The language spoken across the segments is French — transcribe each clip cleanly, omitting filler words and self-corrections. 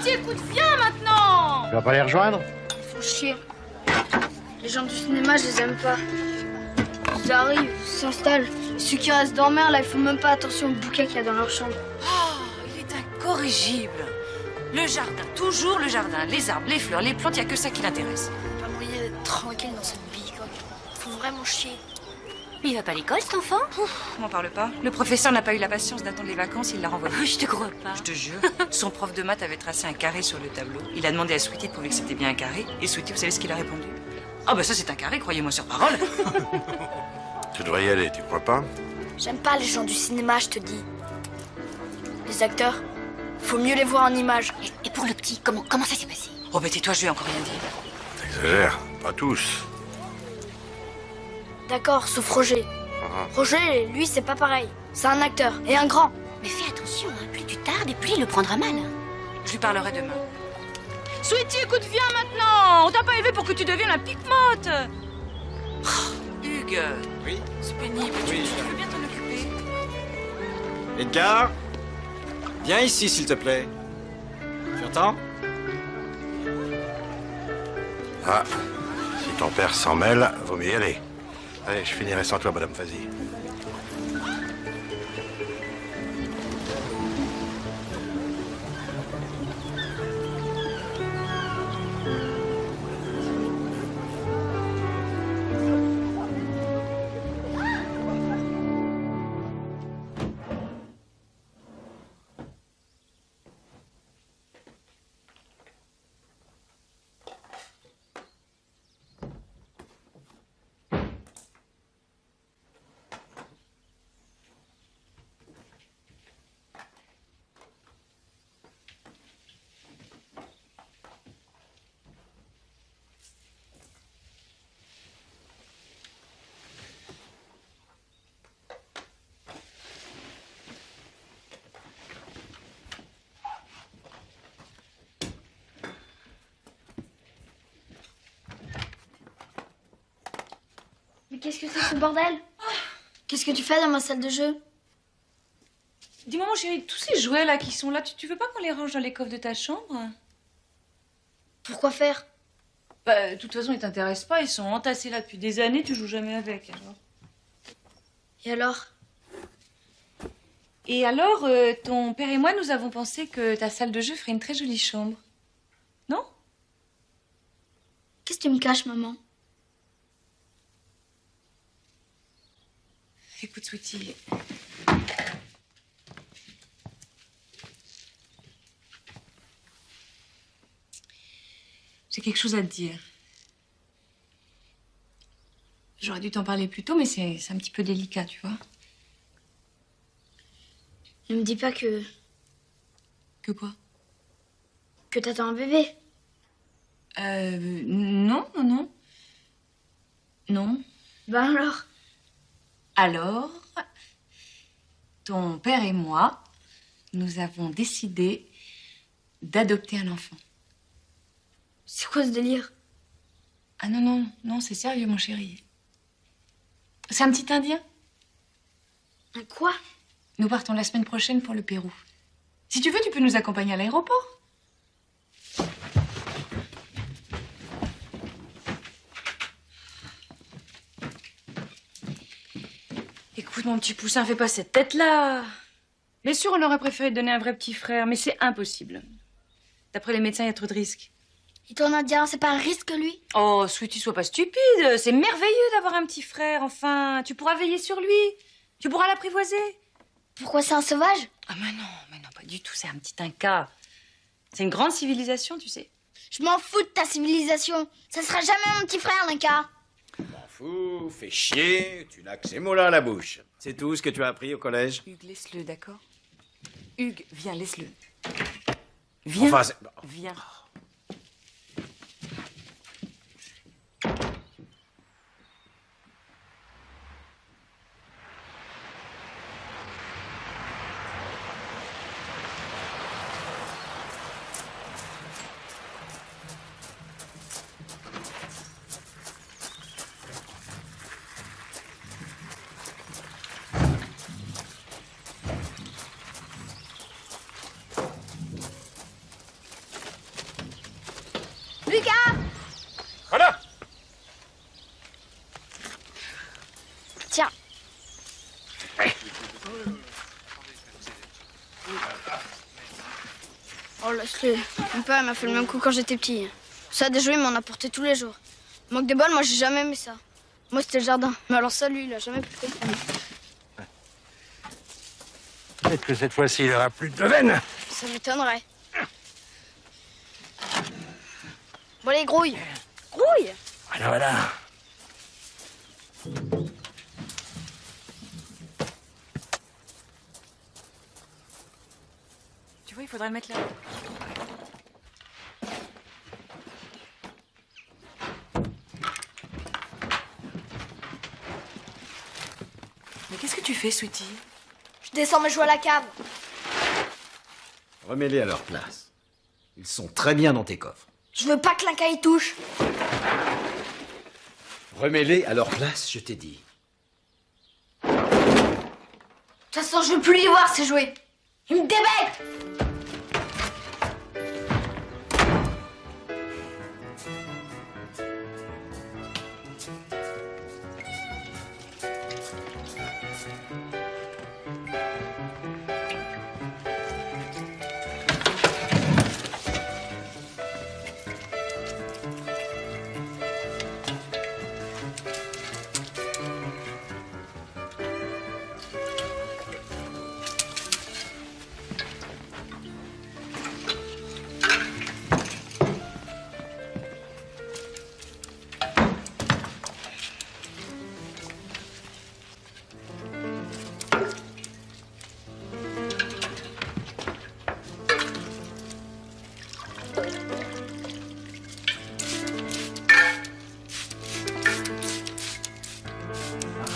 Sweetie, écoute, viens maintenant. Tu vas pas les rejoindre? Ils font chier. Les gens du cinéma, je les aime pas. Ils arrivent, ils s'installent. Ceux qui restent dormir, là, ils font même pas attention au bouquet qu'il y a dans leur chambre. Oh, il est incorrigible. Le jardin, toujours le jardin. Les arbres, les fleurs, les plantes, il n'y a que ça qui l'intéresse. Pas moyen d'être tranquille dans cette vie, quoi. Ils font vraiment chier. Mais il va pas à l'école, cet enfant? Ouf, m'en parle pas. Le professeur n'a pas eu la patience d'attendre les vacances, il l'a renvoyé. Je te crois pas. Je te jure, son prof de maths avait tracé un carré sur le tableau. Il a demandé à Sweetie de prouver que c'était bien un carré. Et Sweetie, vous savez ce qu'il a répondu? Ah bah ça c'est un carré, croyez-moi sur parole. Tu devrais y aller, tu crois pas? J'aime pas les gens du cinéma, je te dis. Les acteurs, faut mieux les voir en images. Et pour le petit, comment ça s'est passé? Oh bah tais-toi, je lui ai encore rien dit. T'exagères, pas tous. D'accord, sauf Roger. Roger, lui, c'est pas pareil. C'est un acteur, et un grand. Mais fais attention, hein. Plus tu tardes et plus il le prendra mal. Je lui parlerai demain. Sweetie, écoute, viens maintenant. On t'a pas élevé pour que tu deviennes un pique-motte. Oh, Hugues. Oui. C'est pénible. Oui. Tu veux bien t'en occuper? Edgar, viens ici, s'il te plaît. Tu entends? Ah, si ton père s'en mêle, vaut mieux y aller. Allez, je finirai sans toi, Madame Fazi. Mais qu'est-ce que c'est que ce bordel? Qu'est-ce que tu fais dans ma salle de jeu? Dis-moi, mon chéri, tous ces jouets là qui sont là, tu veux pas qu'on les range dans les coffres de ta chambre? Pourquoi faire? Bah, de toute façon, ils t'intéressent pas, ils sont entassés là depuis des années, tu joues jamais avec, alors. Et alors? Et alors, ton père et moi, nous avons pensé que ta salle de jeu ferait une très jolie chambre. Non? Qu'est-ce que tu me caches, maman? Écoute, Sweetie. J'ai quelque chose à te dire. J'aurais dû t'en parler plus tôt, mais c'est un petit peu délicat, tu vois. Ne me dis pas que Quoi? t'attends un bébé. Non, non, non. Non. Ben alors? Alors, ton père et moi, nous avons décidé d'adopter un enfant. C'est quoi ce délire? Ah non, non, non, c'est sérieux, mon chéri. C'est un petit Indien. Un quoi? Nous partons la semaine prochaine pour le Pérou. Si tu veux, tu peux nous accompagner à l'aéroport. Écoute, mon petit poussin, fais pas cette tête-là. Bien sûr, on aurait préféré te donner un vrai petit frère, mais c'est impossible. D'après les médecins, il y a trop de risques. Et ton indien, c'est pas un risque, lui? Oh, Sweetie, sois pas stupide. C'est merveilleux d'avoir un petit frère, enfin. Tu pourras veiller sur lui. Tu pourras l'apprivoiser. Pourquoi c'est un sauvage? Ah, mais non, pas du tout. C'est un petit Inca. C'est une grande civilisation, tu sais. Je m'en fous de ta civilisation. Ça sera jamais mon petit frère, Linka. M'en fous, fais chier, tu n'as que ces mots-là à la bouche. C'est tout ce que tu as appris au collège? Hugues, laisse-le, d'accord? Hugues, viens, laisse-le. Viens. Enfin, c'est... Viens. Lucas! Voilà. Tiens. Oh, laisse-le. Mon père m'a fait le même coup quand j'étais petit. Ça, des jouets, il m'en apportait tous les jours. Manque de bol, moi, j'ai jamais aimé ça. Moi, c'était le jardin. Mais alors ça, lui, il a jamais pu le comprendre. Peut-être que cette fois-ci, il aura plus de veine. Ça m'étonnerait. Bon, allez, grouille. Grouille! Voilà, voilà. Tu vois, il faudrait le mettre là. Mais qu'est-ce que tu fais, Sweetie? Je descends mes jouets à la cave. Remets-les à leur place. Ils sont très bien dans tes coffres. Je veux pas que l'Inca y touche. Remets-les à leur place, je t'ai dit. De toute façon, je veux plus les voir, ces jouets. Ils me débectent.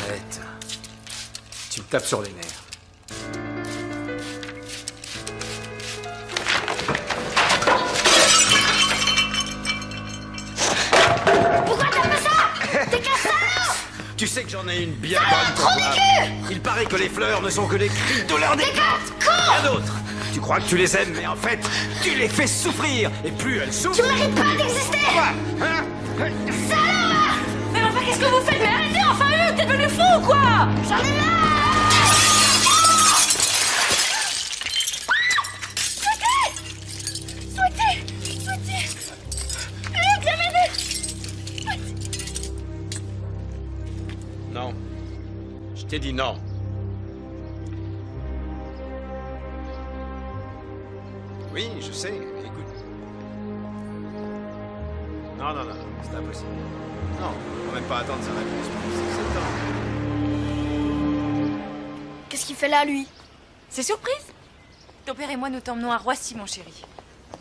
Arrête. Tu me tapes sur les nerfs. Pourquoi t'as fait ça? T'es qu'un salaud! Tu sais que j'en ai une bien bonne pour toi. Il paraît que les fleurs ne sont que les cris de leur départ. Rien d'autre. Tu crois que tu les aimes, mais en fait, tu les fais souffrir. Et plus elles souffrent... Tu mérites pas d'exister! Quoi hein Mais enfin, qu'est-ce que vous faites? Mais arrêtez, enfin, eux, t'es devenu fou ou quoi? J'en ai marre! Non. Je t'ai dit non. Oui, je sais. Écoute. Non, non, non, c'est impossible. Non, on va même pas attendre sa réponse. C'est le temps. Qu'est-ce qu'il fait là, lui? C'est surprise. Ton père et moi, nous t'emmenons à Roissy, mon chéri.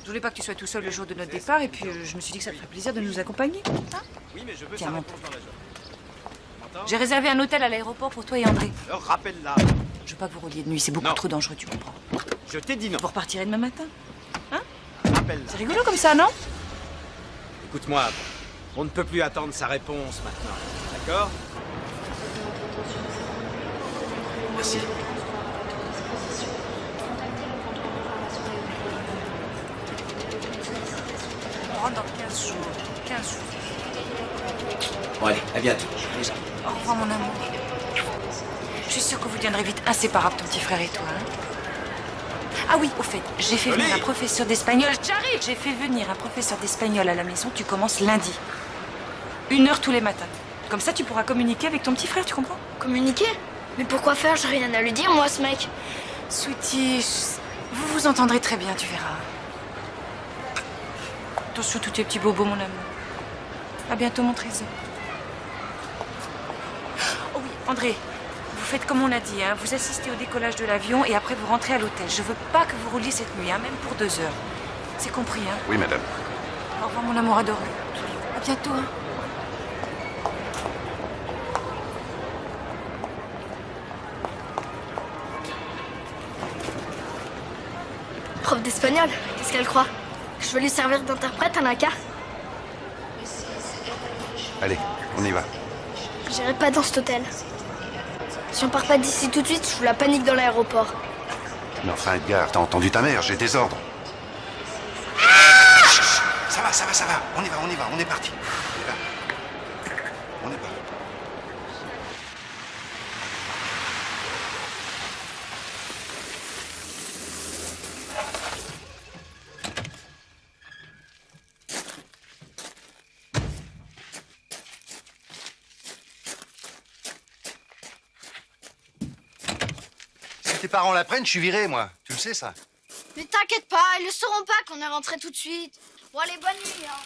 Je voulais pas que tu sois tout seul le jour de notre départ, et puis je me suis dit que ça te ferait plaisir de nous accompagner. Hein? Oui, mais je veux Tiens, sa monte. réponse dans la journée. M'entends? J'ai réservé un hôtel à l'aéroport pour toi et André. Alors rappelle-la. Je veux pas que vous rouliez de nuit, c'est beaucoup Non. trop dangereux, tu comprends. Je t'ai dit non. Vous repartirez demain matin. Rappelle-la. C'est rigolo comme ça, non? Écoute-moi, on ne peut plus attendre sa réponse maintenant. D'accord? Merci. On rentre dans 15 jours. 15 jours. Bon allez, à bientôt. Déjà. Au revoir, mon amour. Je suis sûre que vous deviendrez vite inséparables, ton petit frère et toi. Hein? Ah oui, au fait, j'ai fait venir un professeur d'espagnol. J'arrive. J'ai fait venir un professeur d'espagnol à la maison. Tu commences lundi. 1 heure tous les matins. Comme ça, tu pourras communiquer avec ton petit frère, tu comprends? Communiquer? Mais pourquoi faire? J'ai rien à lui dire, moi, ce mec. Sweetie, vous vous entendrez très bien, tu verras. Attention, tous tes petits bobos, mon amour. À bientôt, mon trésor. Oh oui, André, vous faites comme on a dit, hein. Vous assistez au décollage de l'avion et après vous rentrez à l'hôtel. Je veux pas que vous rouliez cette nuit, hein, même pour 2 heures. C'est compris, hein? Oui, madame. Au revoir, mon amour adoré. À bientôt, hein. Prof d'espagnol, qu'est-ce qu'elle croit? Que je veux lui servir d'interprète à l'Inca? Allez, on y va. J'irai pas dans cet hôtel. Si on part pas d'ici tout de suite, je fous la panique dans l'aéroport. Mais enfin, Edgar, t'as entendu ta mère, j'ai des ordres. Ça va, ça va. On y va, on est parti. On y va. On est parti. Si tes parents l'apprennent, je suis viré, moi. Tu le sais, ça? Mais t'inquiète pas, ils le sauront pas qu'on est rentré tout de suite. Bon, allez, bonne nuit, hein.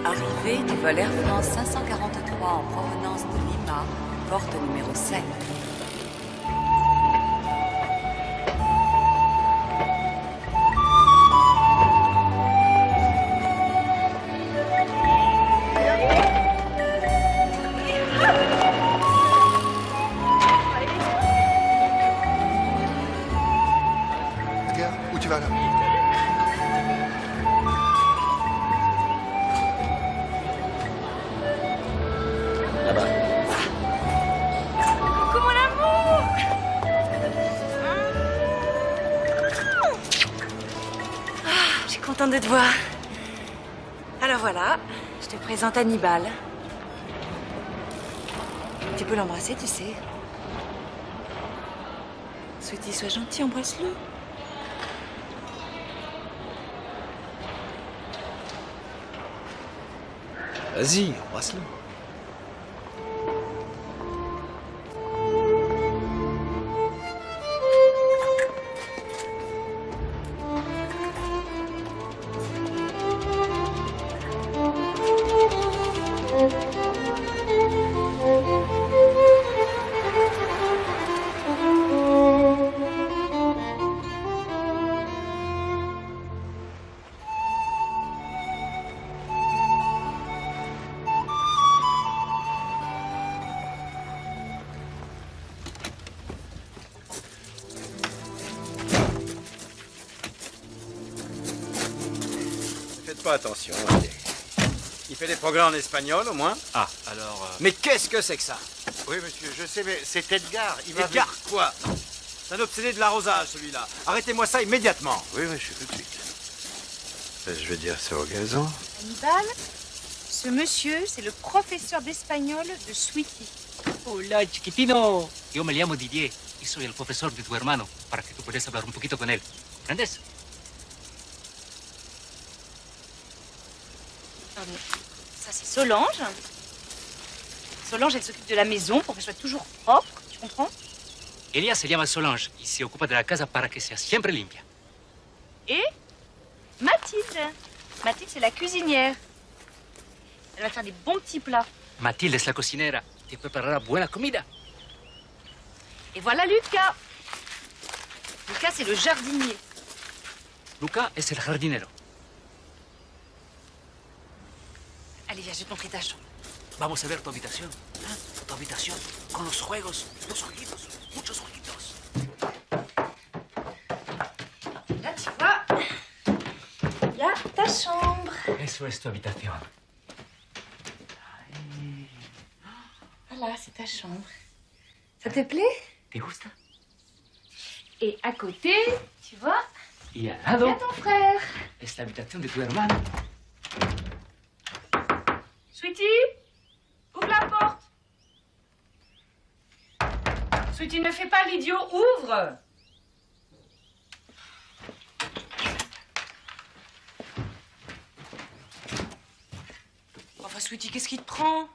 Arrivée du vol Air France 543 en provenance de Lima, porte numéro 7. Edgar, où tu vas là? Là-bas. Coucou mon amour. Je suis contente de te voir. Alors voilà, je te présente Hannibal. Tu peux l'embrasser, tu sais. Sweetie, sois gentil, embrasse-le. Vas-y, embrasse-le. Faites pas attention. Il fait des progrès en espagnol, au moins. Ah, alors... Mais qu'est-ce que c'est que ça? Oui, monsieur, je sais, mais c'est Edgar. Il m'a Edgar, quoi? C'est un obsédé de l'arrosage, celui-là. Arrêtez-moi ça immédiatement. Oui, monsieur, tout de suite. Je vais dire ça au gazon. Hannibal, ce monsieur, c'est le professeur d'espagnol de Sweetie. Hola, chiquitino. Yo me llamo Didier y soy el profesor de tu hermano, para que tú puedas hablar un poquito con él. ¿Comprendes? Pardon. Ça, c'est Solange. Solange, elle s'occupe de la maison pour qu'elle soit toujours propre, tu comprends? Ella se llama Solange y se ocupa de la casa para que sea siempre limpia. Et Mathilde. Mathilde, c'est la cuisinière. Elle va faire des bons petits plats. Matilde es la cocinera. Te preparará buena comida. Et voilà Lucas. Lucas, c'est le jardinier. Luca es el jardinero. Allez, viens, je vais te montrer ta chambre. Vamos a ver tu habitación. ¿Ah? Tu habitación con los juegos, los jueguitos, muchos jueguitos. Là, tu vois, il y a ta chambre. Eso es tu habitación. Voilà, c'est ta chambre. Ça te plaît? ¿Te gusta? Et à côté, tu vois, Y al il y a lado ton frère. es la habitación de tu hermano. Sweetie, ouvre la porte. Sweetie, ne fais pas l'idiot, ouvre. Enfin, Sweetie, qu'est-ce qui te prend?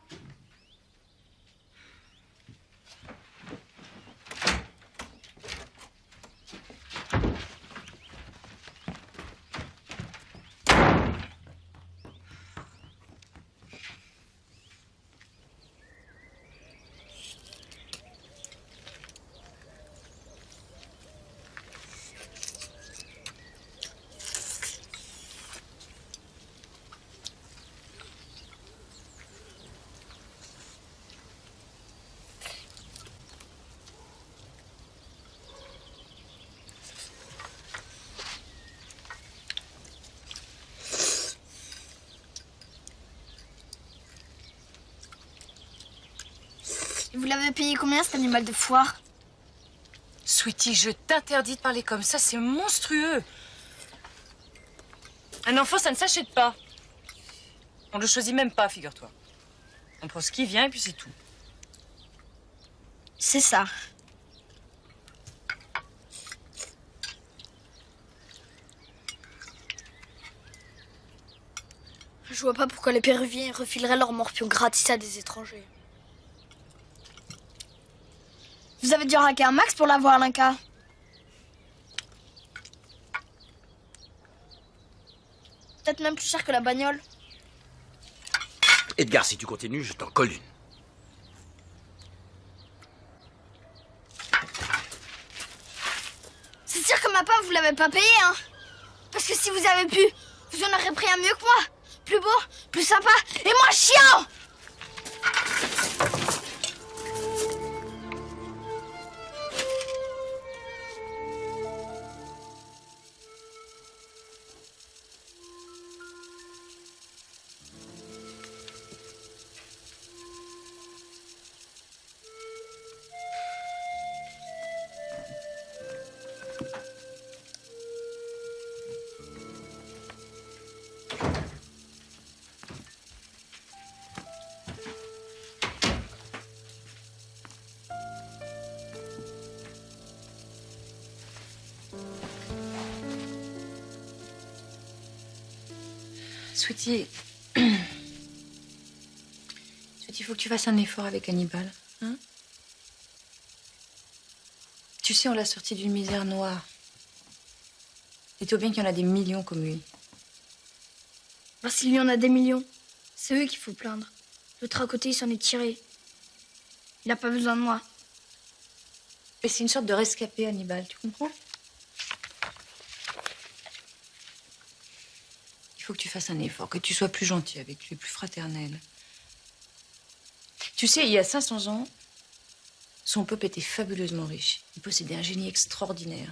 Et vous l'avez payé combien cet animal de foire? Sweetie, je t'interdis de parler comme ça, c'est monstrueux. Un enfant, ça ne s'achète pas. On le choisit même pas, figure-toi. On prend ce qui vient et puis c'est tout. C'est ça. Je vois pas pourquoi les Péruviens refileraient leurs morpions gratis à des étrangers. Vous avez dû raquer un max pour l'avoir, l'Inca. Peut-être même plus cher que la bagnole. Edgar, si tu continues, je t'en colle une. C'est sûr que ma part, vous l'avez pas payé, hein. Parce que si vous avez pu, vous en aurez pris un mieux que moi. Plus beau, plus sympa et moins chiant. Sweetie, il faut que tu fasses un effort avec Hannibal. Hein? Tu sais, on l'a sorti d'une misère noire. Dis-toi bien qu'il y en a des millions comme lui. Bah, s'il y en a des millions, c'est eux qu'il faut plaindre. L'autre à côté, il s'en est tiré. Il n'a pas besoin de moi. Et c'est une sorte de rescapé, Hannibal, tu comprends? Il faut que tu fasses un effort, que tu sois plus gentil avec lui, plus fraternel. Tu sais, il y a 500 ans, son peuple était fabuleusement riche. Il possédait un génie extraordinaire.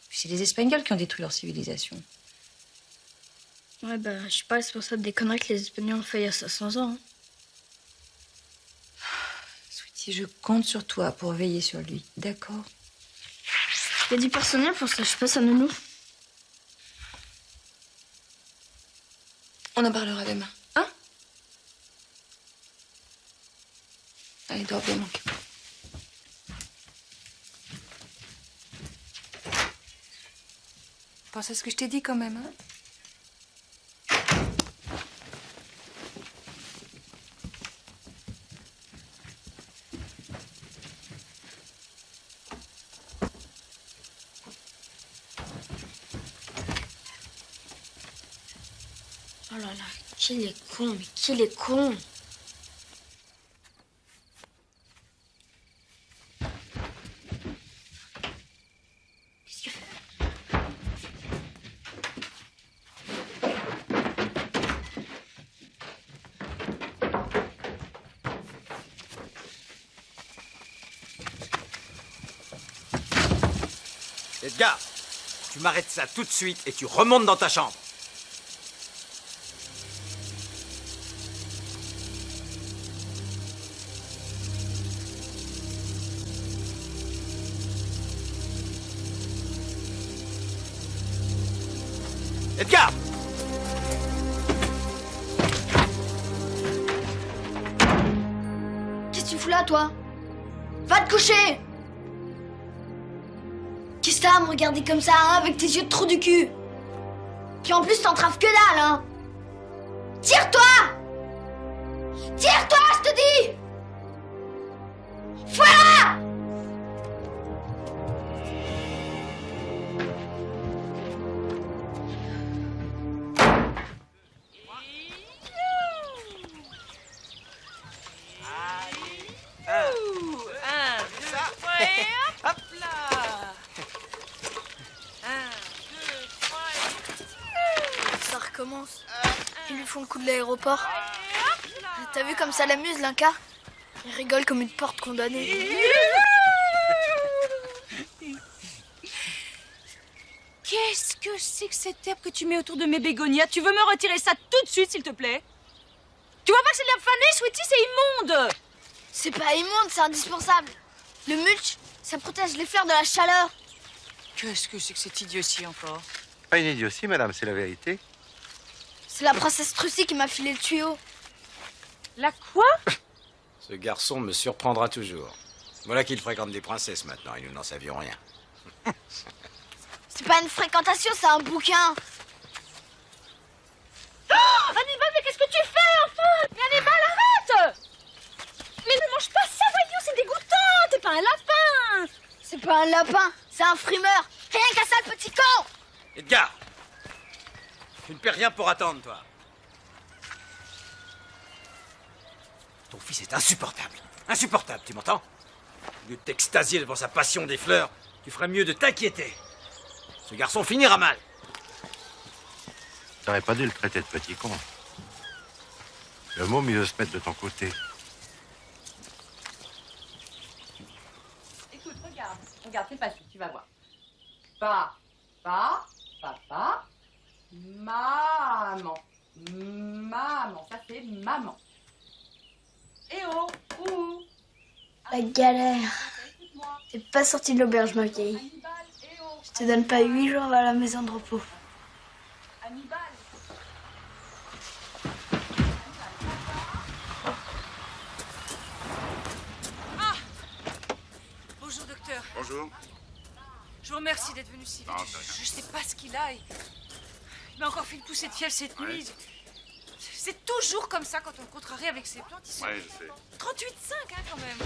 Puis c'est les Espagnols qui ont détruit leur civilisation. Ouais, bah, je suis pas responsable des conneries que les Espagnols ont fait il y a 500 ans. Hein. Sweetie, je compte sur toi pour veiller sur lui, d'accord? Il y a du personnel pour ça, je passe à Nounou. On en parlera demain, hein? Allez, dors bien, mon cœur. Pense à ce que je t'ai dit quand même, hein? Oh là là, qu'il est con, mais qu'il est con. Qu'est-ce qu'il fait? Edgar, tu m'arrêtes ça tout de suite et tu remontes dans ta chambre. Edgar! Qu'est-ce que tu fous là, toi? Va te coucher! Qu'est-ce que t'as à me regarder comme ça, hein, avec tes yeux de trou du cul? Puis en plus, t'entraves que dalle, hein! Tire-toi! Tire-toi, je te dis! Voilà! Hop là! 1, 2, 3 Ça recommence. Ils lui font le coup de l'aéroport. T'as vu comme ça l'amuse, l'Inca? Il rigole comme une porte condamnée. Qu'est-ce que c'est que cette herbe que tu mets autour de mes bégonias? Tu veux me retirer ça tout de suite, s'il te plaît? Tu vois pas que c'est de l'herbe fanée, Sweetie? C'est immonde! C'est pas immonde, c'est indispensable. Le mulch, ça protège les fleurs de la chaleur. Qu'est-ce que c'est que cette idiotie encore? Pas une idiotie, madame, c'est la vérité. C'est la princesse Trucy qui m'a filé le tuyau. La quoi? Ce garçon me surprendra toujours. Voilà qu'il fréquente des princesses maintenant, et nous n'en savions rien. C'est pas une fréquentation, c'est un bouquin. Oh, Hannibal, mais qu'est-ce que tu fais, enfant? Mais Hannibal, arrête! Mais ne mange pas ça, voyons, c'est dégoûtant. T'es pas un lapin. C'est pas un lapin, c'est un frimeur. Rien qu'à ça, le petit con. Edgar! Tu ne perds rien pour attendre, toi. Ton fils est insupportable. Insupportable, tu m'entends? Au lieu de t'extasier devant sa passion des fleurs, tu ferais mieux de t'inquiéter. Ce garçon finira mal. T'aurais pas dû le traiter de petit con. Le môme, il veut se mettre de ton côté. Écoute, regarde, c'est facile, tu vas voir. Papa, maman. Maman, ça fait maman. Eh oh, ouh. La galère. T'es pas sorti de l'auberge, ma vieille. Hannibal, eh oh. Je te donne pas 8 jours à la maison de repos. Hannibal. Bonjour, docteur. Bonjour. Je vous remercie d'être venu si vite. Je sais pas ce qu'il a. Il m'a encore fait une poussée de fièvre cette nuit. C'est toujours comme ça quand on le contrarie avec ses plantes. Ils sont Ouais, je sais. 38,5 hein, quand même.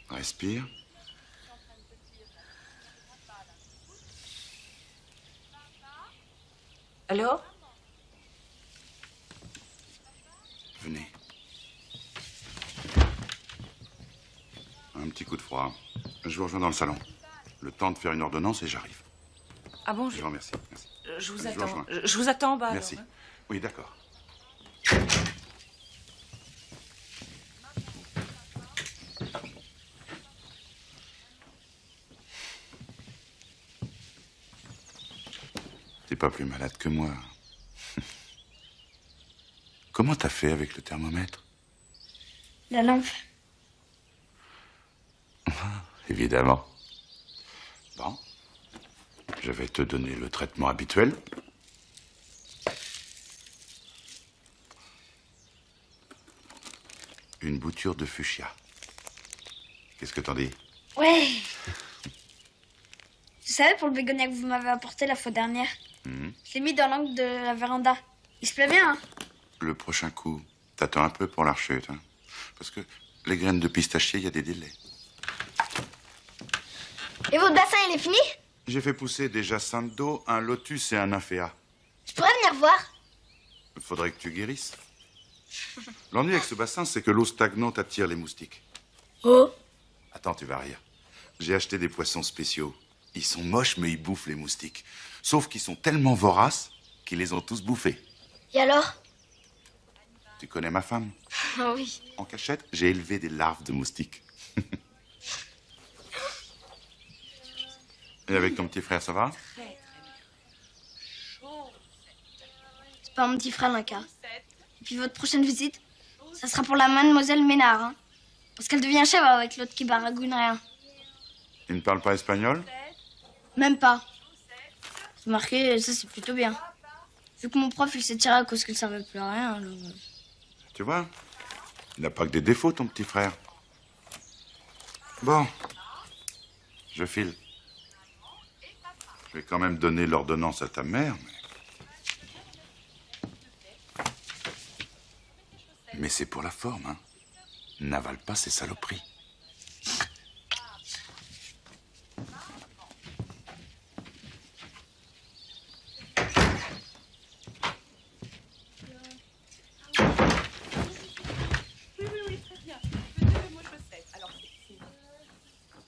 Respire. Alors? Venez. Un petit coup de froid. Je vous rejoins dans le salon. Le temps de faire une ordonnance et j'arrive. Ah bon, Je vous remercie. Merci. je vous Je vous attends. rejoins. Je vous attends en bas. Merci. alors, hein. Oui, d'accord. T'es pas plus malade que moi. Comment t'as fait avec le thermomètre? La lampe. Évidemment. Bon. Je vais te donner le traitement habituel. Une bouture de fuchsia. Qu'est-ce que t'en dis? Ouais. Vous savez, pour le bégonia que vous m'avez apporté la fois dernière, je l'ai mis dans l'angle de la véranda. Il se plaît bien, hein? Le prochain coup, t'attends un peu pour la rechute, hein? Parce que les graines de pistachier, il y a des délais. Et votre bassin, il est fini? J'ai fait pousser des jacinthes d'eau, un lotus et un nymphéa. Je pourrais venir voir? Faudrait que tu guérisses. L'ennui avec ce bassin, c'est que l'eau stagnante attire les moustiques. Oh. Attends, tu vas rire. J'ai acheté des poissons spéciaux. Ils sont moches, mais ils bouffent les moustiques. Sauf qu'ils sont tellement voraces qu'ils les ont tous bouffés. Et alors? Tu connais ma femme? Ah oui. En cachette, j'ai élevé des larves de moustiques. Et avec ton petit frère, ça va? C'est pas mon petit frère, Linka. Et puis votre prochaine visite, ça sera pour la mademoiselle Ménard, hein? Parce qu'elle devient chèvre avec l'autre qui baragouine rien. Il ne parle pas espagnol? Même pas. C'est marqué, ça c'est plutôt bien. Vu que mon prof il s'est tiré à cause qu'il servait plus à rien, alors... Tu vois, il n'a pas que des défauts, ton petit frère. Bon, je file. Je vais quand même donner l'ordonnance à ta mère, mais c'est pour la forme, hein. N'avale pas ces saloperies.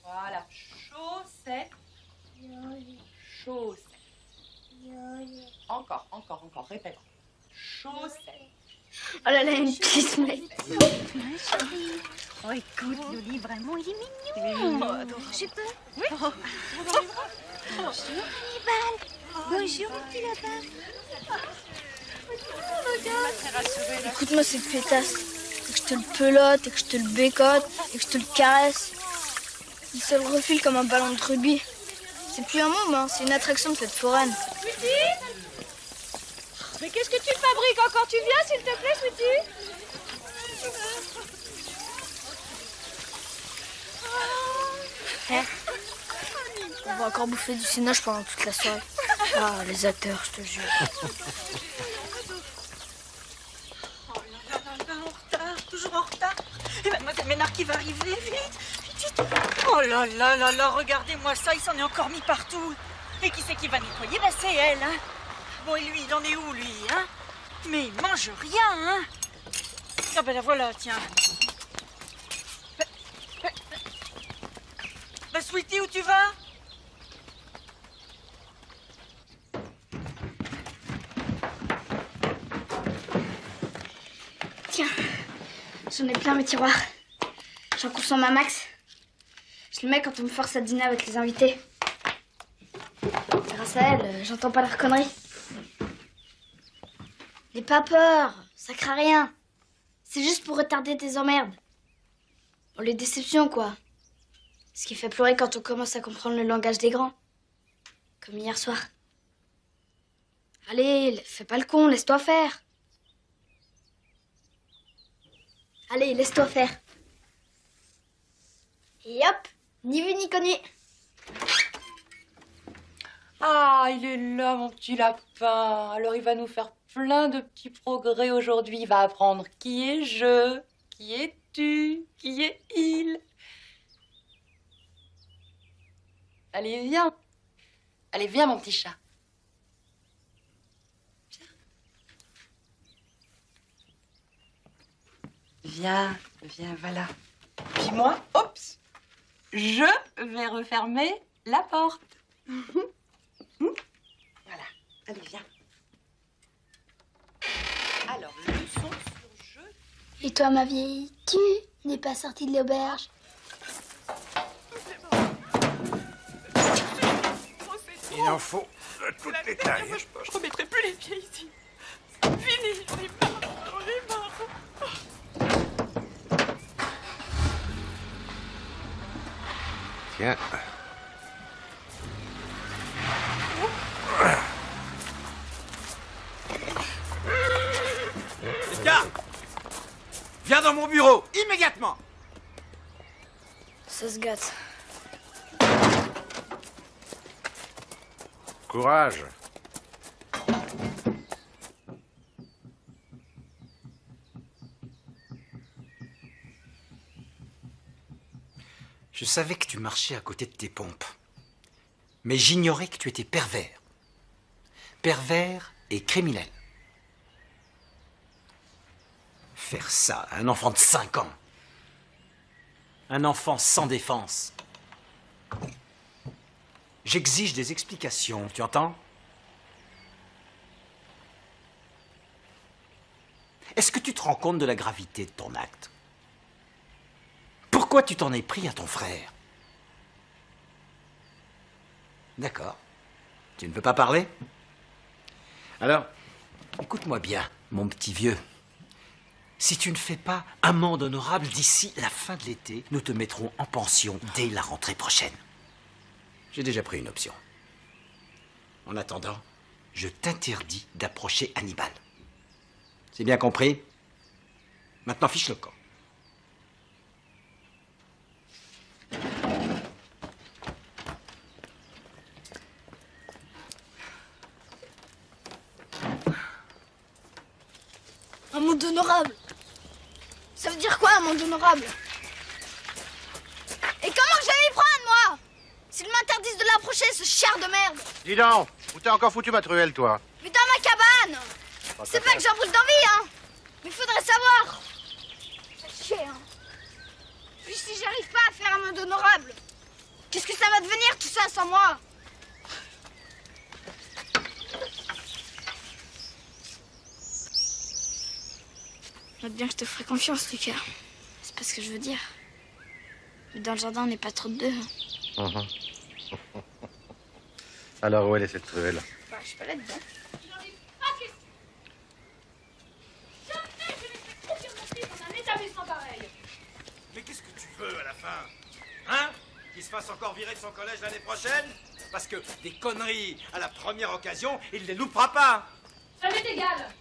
Voilà, chaussettes. Chaussettes. Encore, répète. Chaussettes. Oh là là, une petite mec. Oh, écoute, Loli, vraiment, il est mignon. Je peux? Oui. Bonjour, Hannibal. Bonjour, mon petit lapin. Écoute-moi cette pétasse. Et que je te le pelote, et que je te le bécote, et que je te le caresse. Il se le refile comme un ballon de rugby. C'est plus un môme, hein, c'est une attraction de cette foraine. Sweetie? Mais qu'est-ce que tu fabriques encore? Tu viens, s'il te plaît, Sweetie? On va encore bouffer du cénage pendant toute la soirée. Ah, les acteurs, je te jure. Oh là là là, en retard, toujours en retard. Et mademoiselle Ménard qui va arriver, vite, vite, vite. Oh là là là là, regardez-moi ça, il s'en est encore mis partout. Et qui c'est qui va nettoyer? Ben c'est elle, hein. Bon, et lui, il en est où, lui, hein? Mais il mange rien, hein. Ah ben la voilà, tiens. Ben, Sweetie, où tu vas? Tiens, j'en ai plein mes tiroirs. J'en consomme un max. Je le mets quand on me force à dîner avec les invités. Grâce à elle, j'entends pas leurs conneries. N'aie pas peur, ça craint rien. C'est juste pour retarder tes emmerdes. Bon, les déceptions, quoi. Ce qui fait pleurer quand on commence à comprendre le langage des grands. Comme hier soir. Allez, fais pas le con, laisse-toi faire. Allez, laisse-toi faire. Et hop, ni vu ni connu. Ah, il est là, mon petit lapin. Alors, il va nous faire plein de petits progrès aujourd'hui. Il va apprendre qui est je, qui es tu, qui est il. Allez, viens. Allez, viens, mon petit chat. Viens, viens, voilà. Puis moi, oups, je vais refermer la porte. Voilà, allez, viens. Alors, leçon sur jeu. Et toi, ma vieille, tu n'es pas sortie de l'auberge? Il en faut de toutes les tailles. Je remettrai plus les pieds ici. C'est fini, j'en ai marre, j'en ai marre. Tiens. Edgar, viens dans mon bureau, immédiatement. Ça se gâte. Courage. Je savais que tu marchais à côté de tes pompes. Mais j'ignorais que tu étais pervers. Pervers et criminel. Faire ça à un enfant de 5 ans. Un enfant sans défense. J'exige des explications, tu entends? Est-ce que tu te rends compte de la gravité de ton acte? Pourquoi tu t'en es pris à ton frère? D'accord. Tu ne veux pas parler? Alors, écoute-moi bien, mon petit vieux. Si tu ne fais pas amende honorable d'ici la fin de l'été, nous te mettrons en pension dès la rentrée prochaine. J'ai déjà pris une option. En attendant, je t'interdis d'approcher Hannibal. C'est bien compris? Maintenant, fiche le camp. Un monde honorable. Ça veut dire quoi, un monde honorable? Et comment que j'allais y prendre, moi? S'ils m'interdisent de l'approcher, ce char de merde. Dis donc, où t'as encore foutu ma truelle, toi? Mais dans ma cabane. C'est pas que j'en brûle d'envie, hein. Mais faudrait savoir. C'est chier, hein. Puis si j'arrive pas à faire un monde honorable, qu'est-ce que ça va devenir, tout ça, sans moi? Note bien que je te ferai confiance, Lucas. C'est pas ce que je veux dire. Mais dans le jardin, on n'est pas trop de deux. Hein. Alors, où elle est cette truelle? Enfin, je suis pas là-dedans. Mais qu'est-ce que tu veux à la fin? Hein? Qu'il se fasse encore virer de son collège l'année prochaine? Parce que des conneries à la première occasion, il ne les loupera pas. Ça m'est égal.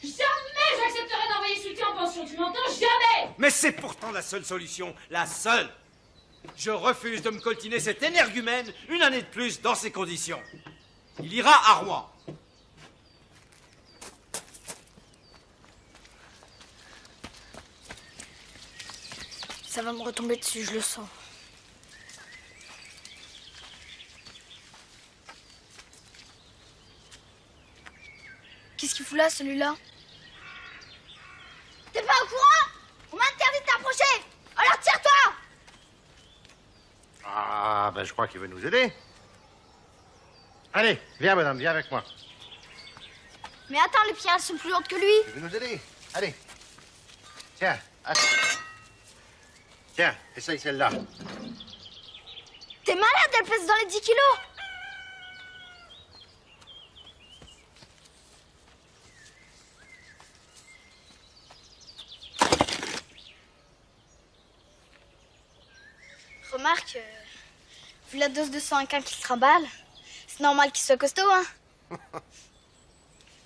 Jamais j'accepterai d'envoyer Sulty en pension, tu m'entends? Jamais! Mais c'est pourtant la seule solution, la seule. Je refuse de me coltiner cet énergumène une année de plus dans ces conditions. Il ira à Rouen. Ça va me retomber dessus, je le sens. Qu'est-ce qu'il fout là, celui-là? T'es pas au courant? On m'a interdit de t'approcher. Alors tire-toi! Ah, ben je crois qu'il veut nous aider. Allez, viens madame, viens avec moi. Mais attends, les pierres, elles sont plus lourdes que lui. Il veut nous aider. Allez. Tiens, attends. Tiens, essaye celle-là. T'es malade, elle pèse dans les 10 kilos. Remarque, vu la dose de sang à qui se trimballe, c'est normal qu'il soit costaud, hein.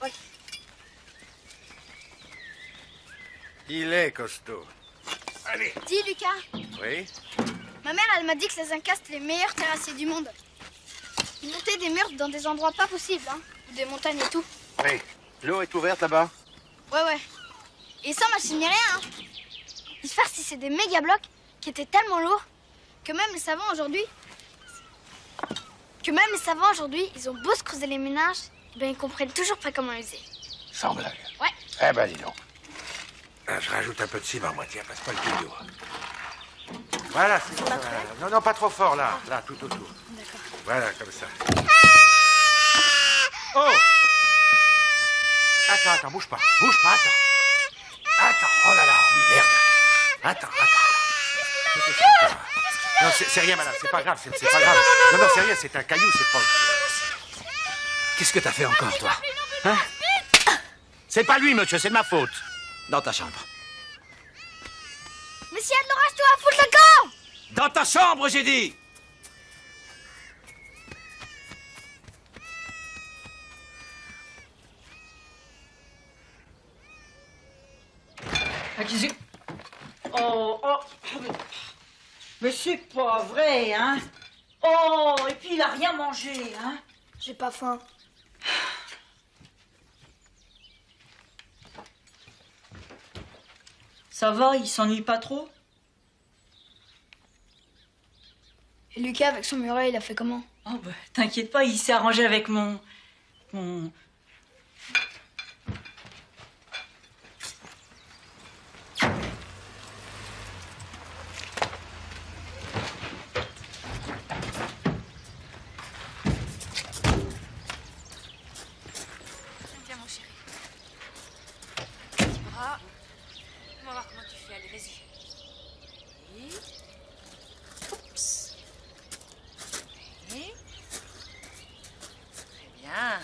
Oui. Il est costaud. Allez. Dis, Lucas, Oui. ma mère, elle m'a dit que les Incas, c'était les meilleurs terrassiers du monde. Ils montaient des murs dans des endroits pas possibles, hein. Ou des montagnes et tout. Oui. L'eau est ouverte là-bas. Ouais. Et sans machine ni rien, hein. Ils farcissaient des méga blocs qui étaient tellement lourds que même les savants aujourd'hui... ils ont beau se creuser les ménages, ben ils comprennent toujours pas comment user. Sans blague. Ouais. Eh ben, dis donc. Ah, je rajoute un peu de ciment, moi, tiens, passe pas le tuyau. Voilà, c'est ça. Voilà. Non, pas trop fort, là. Là, tout autour. D'accord. Voilà, comme ça. Oh! Attends, bouge pas, attends, oh là là, merde. Attends. Non, c'est rien, madame, c'est pas grave, c'est pas grave. Non, c'est rien, c'est un caillou, c'est pas... Qu'est-ce que t'as fait encore, toi? Hein? C'est pas lui, monsieur, c'est de ma faute. Dans ta chambre. Mais s'il y a de l'orage, tu vas foutre le camp! Dans ta chambre, j'ai dit! Ah, qu'est-ce que... Oh, mais c'est pas vrai, hein? Oh, et puis il a rien mangé, hein? J'ai pas faim. Ça va, il s'ennuie pas trop? Et Lucas, avec son muret, il a fait comment? Oh, bah, t'inquiète pas, il s'est arrangé avec mon... Viens, mon chéri. Petit bras. On va voir comment tu fais. Allez, vas-y. Oui. Oups. Oui. Très bien.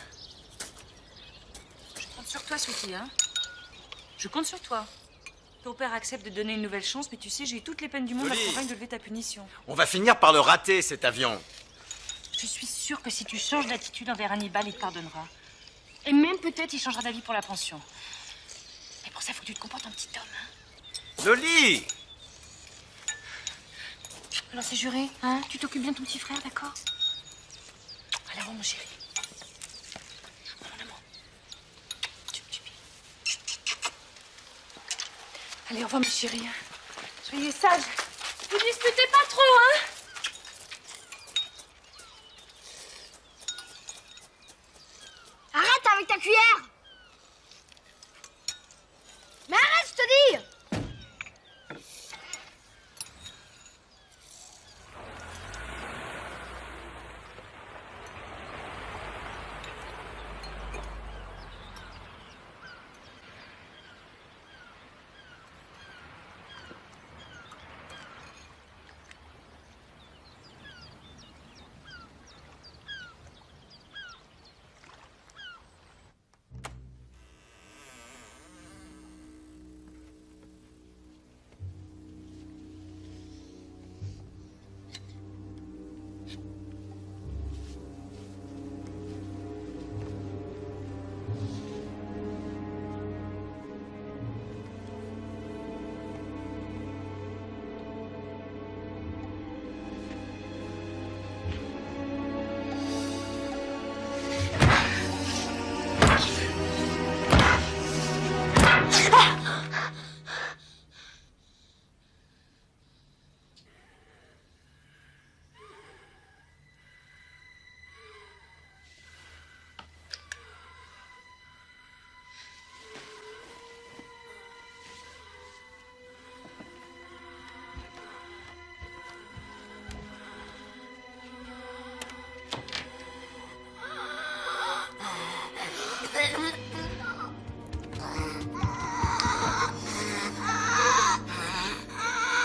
Je compte sur toi, Sweetie, hein. Je compte sur toi. Ton père accepte de donner une nouvelle chance, mais tu sais, j'ai eu toutes les peines du monde à te convaincre de lever ta punition. On va finir par le rater, cet avion. Je suis sûre que si tu changes d'attitude envers Hannibal, il te pardonnera. Et même peut-être il changera d'avis pour la pension. Mais pour ça, il faut que tu te comportes en petit homme. Hein. Loli! Alors c'est juré, hein? Tu t'occupes bien de ton petit frère, d'accord? Allez, avant, mon chéri. Mon amour. Allez, au revoir, mes chéris. Soyez sages. Vous disputez pas trop, hein? Arrête avec ta cuillère! Mais arrête, je te dis!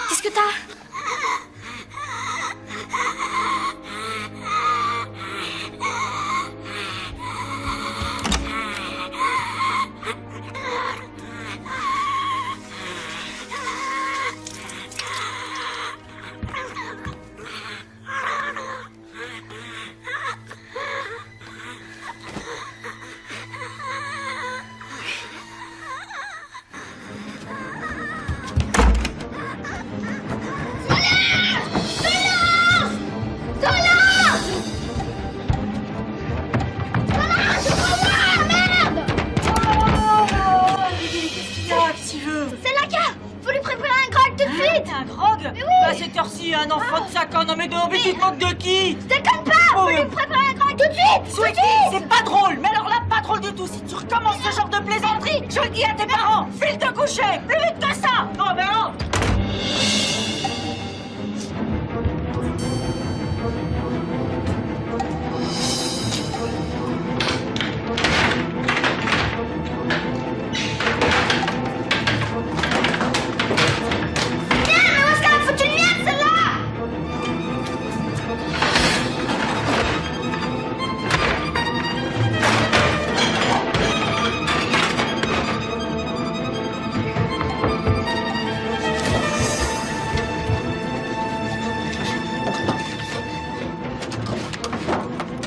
Qu'est-ce que t'as? Un grog? Mais oui! À cette heure-ci, un enfant de 5 ans, non mais tu te moques de qui? Déconne pas! Faut lui préparer un grog tout de suite! Sweetie, c'est pas drôle, mais alors là, pas drôle du tout. Si tu recommences ce genre de plaisanterie, je le dis à tes parents, file te coucher, plus vite que ça! Non, mais non!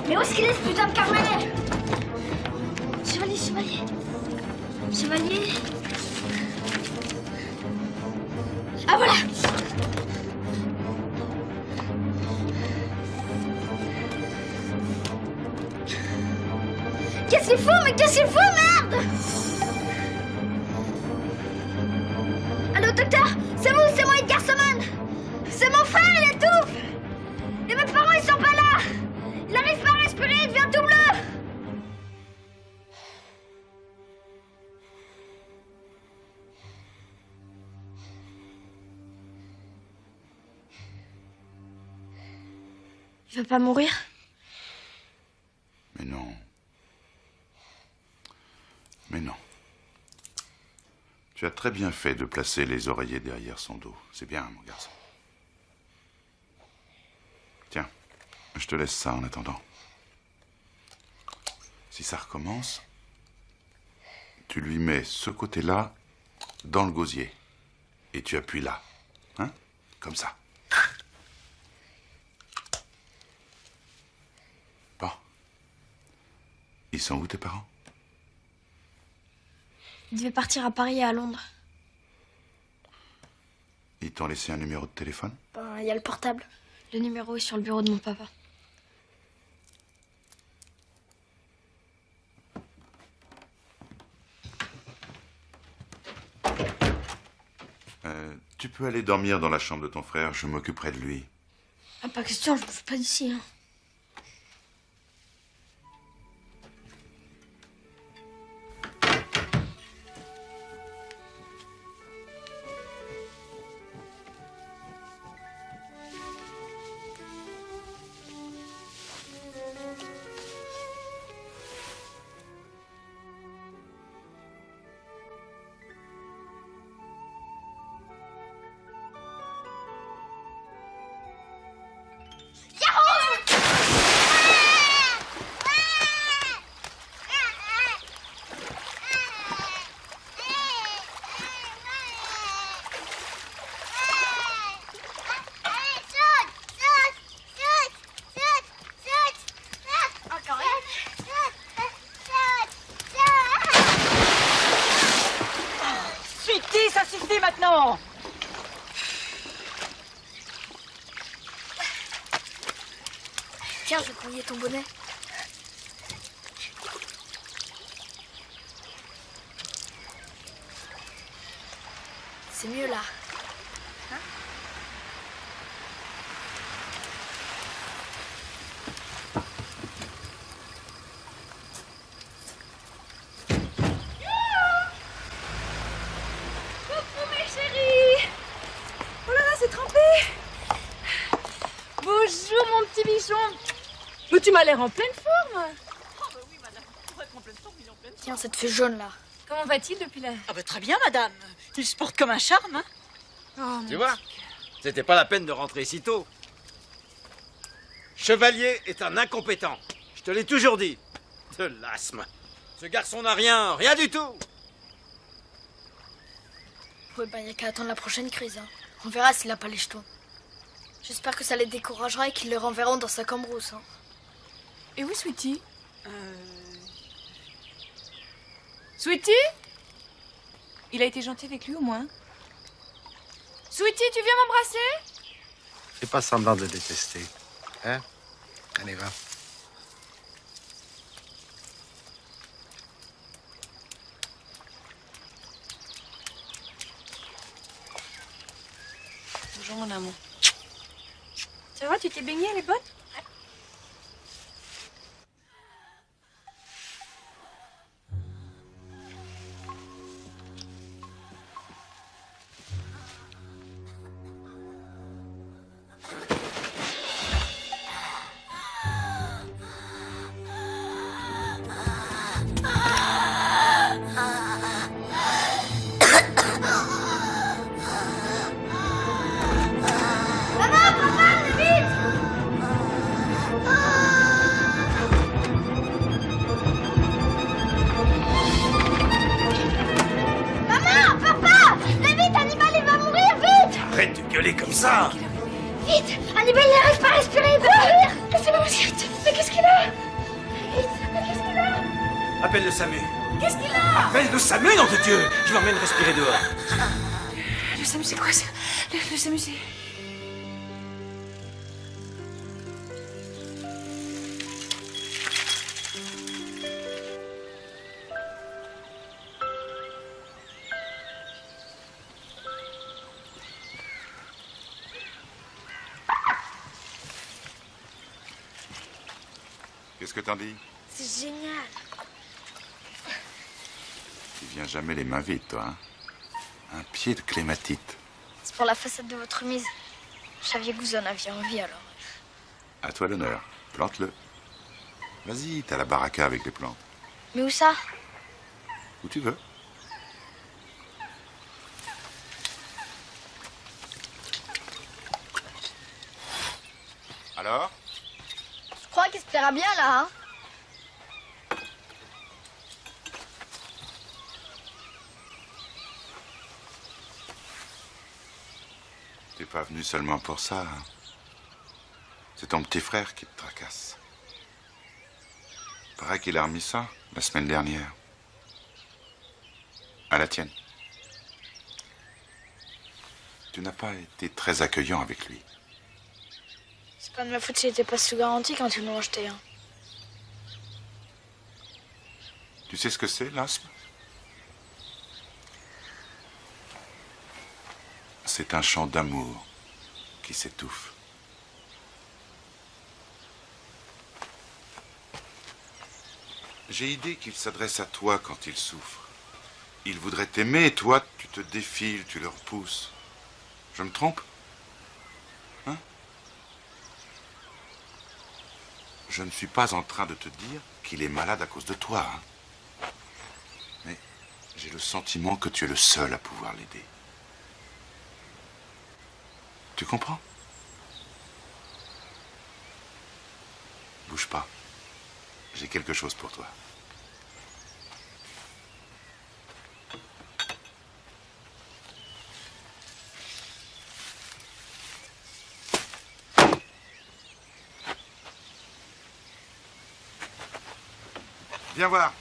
Mais où est-ce qu'il est ce putain de carnet? Chevalier, chevalier. Chevalier. Ah voilà! Qu'est-ce qu'il faut? Mais qu'est-ce qu'il faut, merde? Allô, docteur? C'est vous, c'est moi, Edgar Soman. C'est mon frère, il étouffe. Et mes parents, ils sont pas là. Il n'arrive pas à respirer, il devient tout bleu. Il va pas mourir? Mais non. Mais non. Tu as très bien fait de placer les oreillers derrière son dos. C'est bien, mon garçon. Tiens, je te laisse ça en attendant. Si ça recommence, tu lui mets ce côté-là dans le gosier. Et tu appuies là. Hein? Comme ça. Bon. Ils sont où tes parents? Il devait partir à Paris et à Londres. Ils t'ont laissé un numéro de téléphone? Ben, il y a le portable. Le numéro est sur le bureau de mon papa. Tu peux aller dormir dans la chambre de ton frère, je m'occuperai de lui. Ah, pas question, je ne bouge pas d'ici. Hein. Ça suffit maintenant! Tiens, je vais te mouiller ton bonnet. C'est mieux là. Hein? Coucou mes chéris! Oh là là, c'est trempé! Bonjour mon petit bichon! Mais tu m'as l'air en pleine forme! Oh bah oui madame, pour être en pleine forme, il est en pleine Tiens, cette feuille jaune là. Comment va-t-il depuis la... Ah bah très bien, madame. Il se porte comme un charme, hein. Oh, mon Tu vois, c'était pas la peine de rentrer si tôt. Chevalier est un incompétent. Je te l'ai toujours dit. De l'asthme. Ce garçon n'a rien, rien du tout. Ouais, ben, y a qu'à attendre la prochaine crise. Hein. On verra s'il a pas les jetons. J'espère que ça les découragera et qu'ils le renverront dans sa cambrousse. Hein. Et où est Sweetie Sweetie? Il a été gentil avec lui au moins. Sweetie, tu viens m'embrasser? Fais pas semblant de le détester. Hein? Allez, va. Bonjour mon amour. Ça va, tu t'es baignée, elle est bonne? Arrête de gueuler comme ça. Vite! Hannibal n'arrive pas à respirer, il peut mourir! C'est pas possible! Mais qu'est-ce qu'il a? Vite! Mais qu'est-ce qu'il a? Appelle le SAMU. Qu'est-ce qu'il a? Appelle le SAMU, nom de Dieu. Je l'emmène respirer dehors. Le SAMU, c'est quoi ça? Le SAMU, c'est... Qu'est-ce que t'en dis? C'est génial! Tu viens jamais les mains vides, toi, hein? Un pied de clématite. C'est pour la façade de votre mise. Je savais que vous en aviez envie alors. À toi l'honneur. Plante-le. Vas-y, t'as la baraka avec les plantes. Mais où ça? Où tu veux. Alors? Je crois qu'il se plaira bien là, hein? T'es pas venu seulement pour ça, hein? C'est ton petit frère qui te tracasse. Paraît qu'il a remis ça la semaine dernière. À la tienne. Tu n'as pas été très accueillant avec lui. C'est pas de ma faute s'il était pas sous garantie quand ils l'ont acheté, hein. Tu sais ce que c'est, l'asthme? C'est un chant d'amour qui s'étouffe. J'ai idée qu'il s'adresse à toi quand il souffre. Il voudrait t'aimer et toi, tu te défiles, tu le repousses. Je me trompe? Hein? Je ne suis pas en train de te dire qu'il est malade à cause de toi, hein? Mais j'ai le sentiment que tu es le seul à pouvoir l'aider. Tu comprends? Bouge pas. J'ai quelque chose pour toi. Viens voir.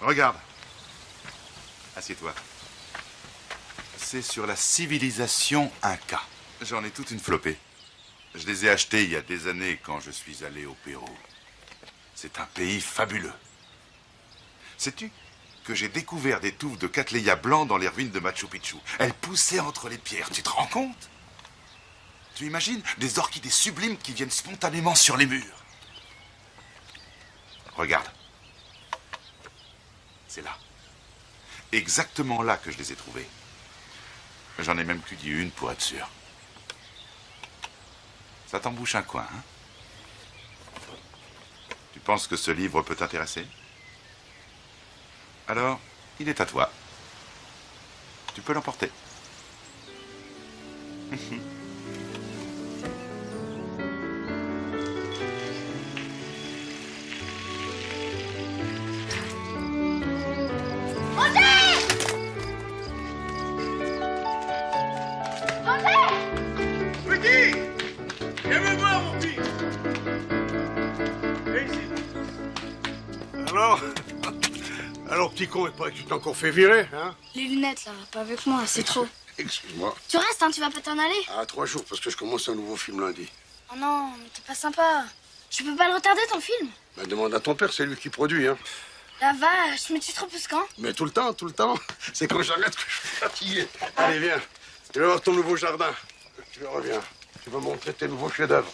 Regarde. Assieds-toi. C'est sur la civilisation Inca. J'en ai toute une flopée. Je les ai achetés il y a des années quand je suis allé au Pérou. C'est un pays fabuleux. Sais-tu que j'ai découvert des touffes de cattleya blanc dans les ruines de Machu Picchu? Elles poussaient entre les pierres, tu te rends compte? Tu imagines des orchidées sublimes qui viennent spontanément sur les murs? Regarde. C'est là. Exactement là que je les ai trouvées. J'en ai même cueilli une pour être sûr. Ça t'embouche un coin, hein? Tu penses que ce livre peut t'intéresser? Alors, il est à toi. Tu peux l'emporter. Petit! Viens me voir, mon petit! Viens ici. Alors, petit con, il paraît que tu t'es encore fait virer, hein? Les lunettes, là, pas avec moi, c'est trop. Excuse-moi. Tu restes, hein, tu vas pas t'en aller? Ah, 3 jours, parce que je commence un nouveau film lundi. Oh non, mais t'es pas sympa. Je peux pas le retarder, ton film? Bah, demande à ton père, c'est lui qui produit, hein. La vache, mais tu te repousses quand? Mais tout le temps, tout le temps. C'est quand j'arrête que je suis fatigué. Allez, viens. Tu vas voir ton nouveau jardin. Tu reviens. Tu vas montrer tes nouveaux chefs-d'œuvre.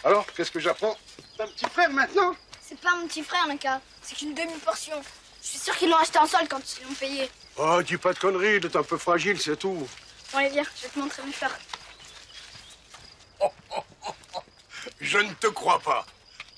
Alors, qu'est-ce que j'apprends? T'as un petit frère maintenant? C'est pas mon petit frère, Naka. C'est qu'une demi-portion. Je suis sûre qu'ils l'ont acheté en solde quand ils l'ont payé. Oh, dis pas de conneries, il est un peu fragile, c'est tout. Bon, allez, viens, je vais te montrer mes fleurs. Je ne te crois pas.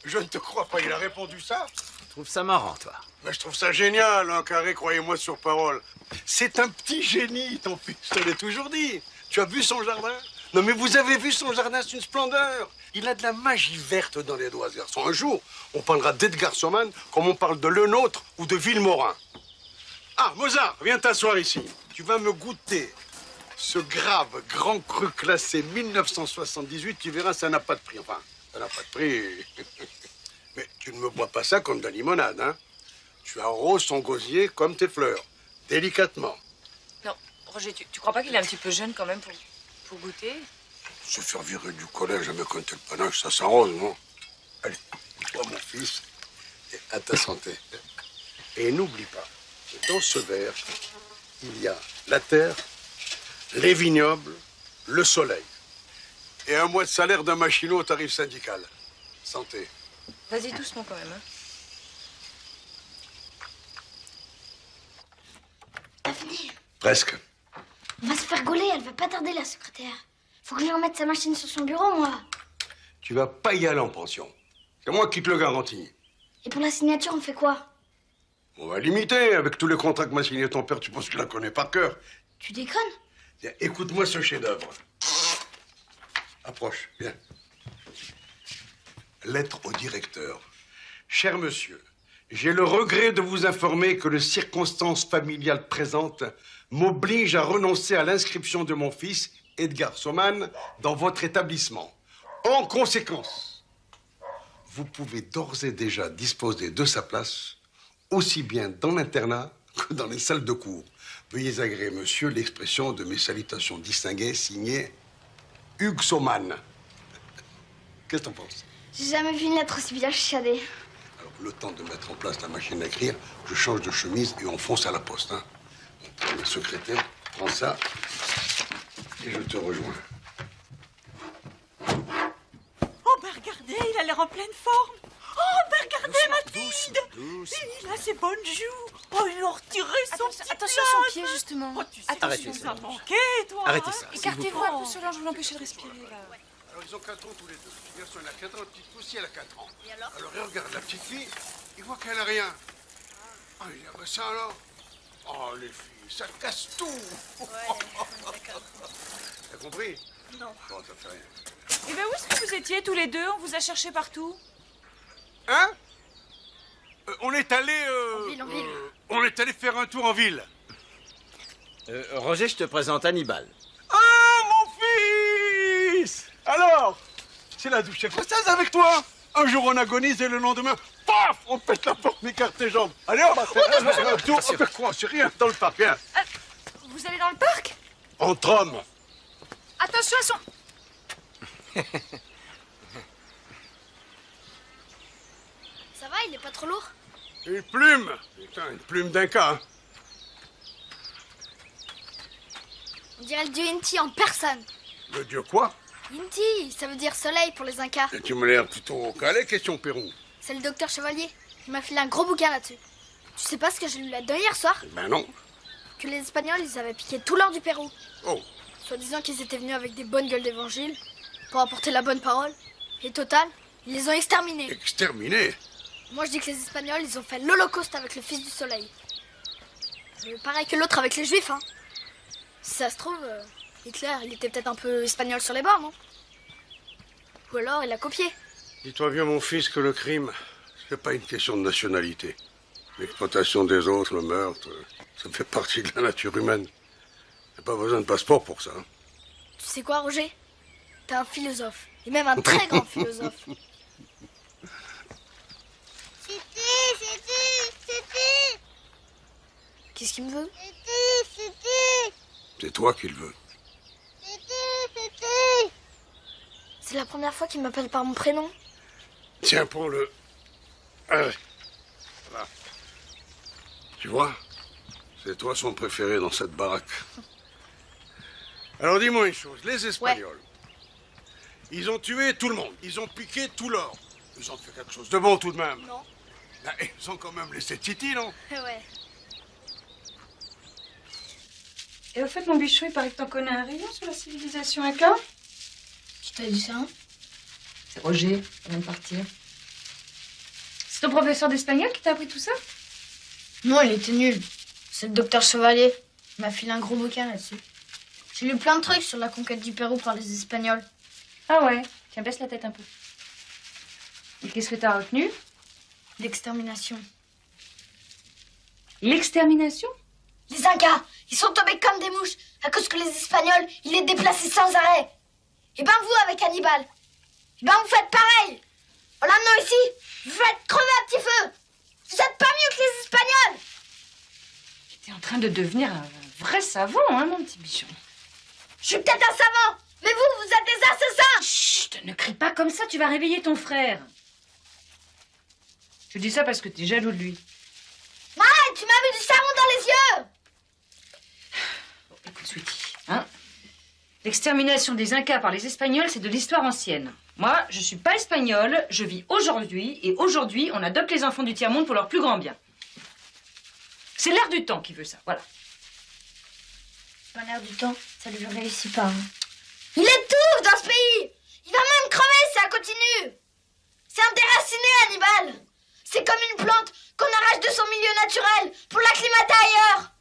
Je ne te crois pas. Il a répondu ça? Tu trouves ça marrant, toi? Mais je trouve ça génial, hein, Carré, croyez-moi sur parole. C'est un petit génie, ton fils, je te l'ai toujours dit. Tu as vu son jardin? Non, mais vous avez vu son jardin, c'est une splendeur. Il a de la magie verte dans les doigts, ce garçon. Un jour, on parlera d'Edgar Soman comme on parle de Lenôtre ou de Villemorin. Ah, Mozart, viens t'asseoir ici. Tu vas me goûter ce grave grand cru classé 1978. Tu verras, ça n'a pas de prix. Enfin, ça n'a pas de prix. Mais tu ne me bois pas ça comme de la limonade, hein. Tu arroses ton gosier comme tes fleurs, délicatement. Non, Roger, tu crois pas qu'il est un petit peu jeune quand même pour goûter? Se faire virer du collège à me compter le panache, ça s'arrose, non? Allez, toi, mon fils, et à ta santé. Et n'oublie pas que dans ce verre, il y a la terre, les vignobles, le soleil. Et un mois de salaire d'un machinot au tarif syndical. Santé. Vas-y doucement quand même, hein. Daphné, Presque. on va se faire gauler, elle va pas tarder, la secrétaire. Faut que je lui remette sa machine sur son bureau, moi. Tu vas pas y aller en pension. C'est moi qui te le garantis. Et pour la signature, on fait quoi? On va limiter. Avec tous les contrats que m'a signé ton père, tu penses que tu la connais par cœur. Tu déconnes? Viens, écoute-moi ce chef-d'œuvre. Approche, viens. Lettre au directeur. Cher monsieur, j'ai le regret de vous informer que les circonstances familiales présentes m'obligent à renoncer à l'inscription de mon fils, Edgar Soman, dans votre établissement. En conséquence, vous pouvez d'ores et déjà disposer de sa place, aussi bien dans l'internat que dans les salles de cours. Veuillez agréer, monsieur, l'expression de mes salutations distinguées, signé Hugues Soman. Qu'est-ce que t'en penses? J'ai jamais vu une lettre aussi bien chiadée. Alors, le temps de mettre en place la machine à écrire, je change de chemise et on fonce à la poste, hein. La secrétaire, prends ça et je te rejoins. Oh, ben regardez, il a l'air en pleine forme. Oh, ben regardez, Mathilde. Il a ses bonnes joues. Oh, il a retiré son petit Attention à son pied, justement. Oh, tu sais, Arrêtez tu ça. nous as manqué, toi. Arrêtez ça. Écartez-vous un peu, Solange, vous l'empêchez de respirer, là. Alors, ils ont 4 ans tous les deux. Le garçon, il a 4 ans, la petite fille aussi, elle a 4 ans. Et alors il regarde la petite fille, il voit qu'elle a rien. Ah, il dit, ah, ben ça alors? Oh, les filles, ça casse tout. Ouais, d'accord. T'as compris? Non. Bon, ça fait rien. Et ben où est-ce que vous étiez tous les deux? On vous a cherché partout. Hein? On est allé... En ville. On est allé faire un tour en ville. Roger, je te présente Hannibal. Ah, mon fils! Alors, c'est la douche française avec toi. Un jour, on agonise et le lendemain, paf, on pète la porte, m'écarte tes jambes. Allez, on va faire un tour. On fait quoi? C'est rien, dans le parc, viens. Vous allez dans le parc? Entre hommes. Attention à son... Ça va, il est pas trop lourd? Une plume. Putain, une plume d'un cas. Hein. On dirait le dieu Inti en personne. Le dieu quoi? Inti, ça veut dire soleil pour les Incas. Et tu me l'air plutôt calé, question Pérou. C'est le docteur Chevalier. Il m'a filé un gros bouquin là-dessus. Tu sais pas ce que j'ai lu là-dedans hier soir? Ben non. Que les Espagnols, ils avaient piqué tout l'or du Pérou. Oh. Soi-disant qu'ils étaient venus avec des bonnes gueules d'évangile pour apporter la bonne parole. Et total, ils les ont exterminés. Exterminé. Moi, je dis que les Espagnols, ils ont fait l'Holocauste avec le Fils du Soleil. Pareil que l'autre avec les juifs, hein. Si ça se trouve, Hitler, il était peut-être un peu espagnol sur les bords, non? Ou alors il a copié. Dis-toi bien, mon fils, que le crime, c'est pas une question de nationalité. L'exploitation des autres, le meurtre, ça fait partie de la nature humaine. T'as pas besoin de passeport pour ça. Hein. Tu sais quoi, Roger? T'es un philosophe. Et même un très grand philosophe. C'était. Qu'est-ce qu'il me veut? C'était. C'est toi qui le veux. C'était. C'est la première fois qu'il m'appelle par mon prénom. Tiens, prends-le. Allez. Voilà. Tu vois, c'est toi son préféré dans cette baraque. Alors dis-moi une chose, les Espagnols, ils ont tué tout le monde, ils ont piqué tout l'or. Ils ont fait quelque chose de bon tout de même. Non. Ben, ils ont quand même laissé Titi, non? Ouais. Et au fait, mon bichou, il paraît que t'en connais un rayon sur la civilisation Inca. Qui t'a dit ça? C'est Roger, il vient de partir. C'est ton professeur d'espagnol qui t'a appris tout ça? Non, il était nul. C'est le docteur Chevalier. Il m'a filé un gros bouquin là-dessus. J'ai lu plein de trucs sur la conquête du Pérou par les Espagnols. Ah ouais? Tiens, baisse la tête un peu. Et qu'est-ce que t'as retenu? L'extermination. L'extermination? Les Incas, ils sont tombés comme des mouches à cause que les Espagnols, ils les déplaçaient sans arrêt. Et ben vous, avec Hannibal, et ben vous faites pareil. En l'amenant ici, vous faites crever un petit feu. Vous êtes pas mieux que les Espagnols. T'es en train de devenir un vrai savant, hein, mon petit bichon. Je suis peut-être un savant, mais vous êtes des assassins. Chut, ne crie pas comme ça, tu vas réveiller ton frère. Je dis ça parce que t'es jaloux de lui. Arrête, tu m'as mis du savon dans les yeux. Bon, écoute, Sweetie, hein. L'extermination des Incas par les Espagnols, c'est de l'histoire ancienne. Moi, je suis pas espagnole, je vis aujourd'hui, et aujourd'hui, on adopte les enfants du tiers-monde pour leur plus grand bien. C'est l'air du temps qui veut ça, voilà. Pas l'air du temps, ça lui réussit pas. Hein. Il étouffe dans ce pays. Il va même crever si ça continue. C'est un déraciné, Hannibal. C'est comme une plante qu'on arrache de son milieu naturel pour l'acclimater ailleurs.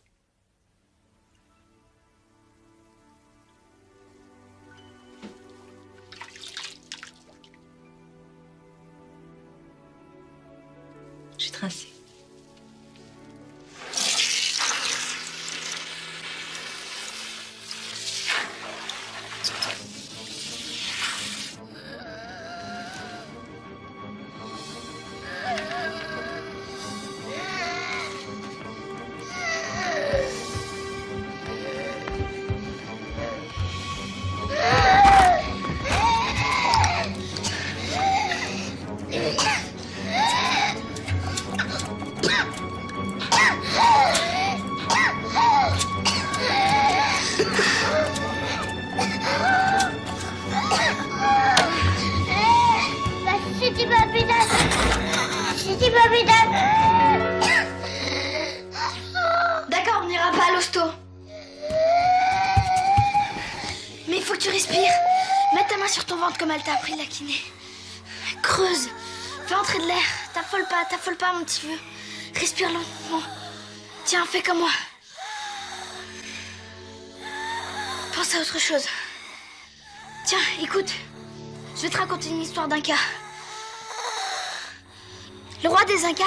J'ai trincé. D'accord, on n'ira pas à l'hosto. Mais il faut que tu respires. Mets ta main sur ton ventre comme elle t'a appris la kiné. Creuse. Fais entrer de l'air. T'affole pas, mon petit vieux. Respire lentement. Tiens, fais comme moi. Pense à autre chose. Tiens, écoute. Je vais te raconter une histoire d'Inca. Le roi des Incas,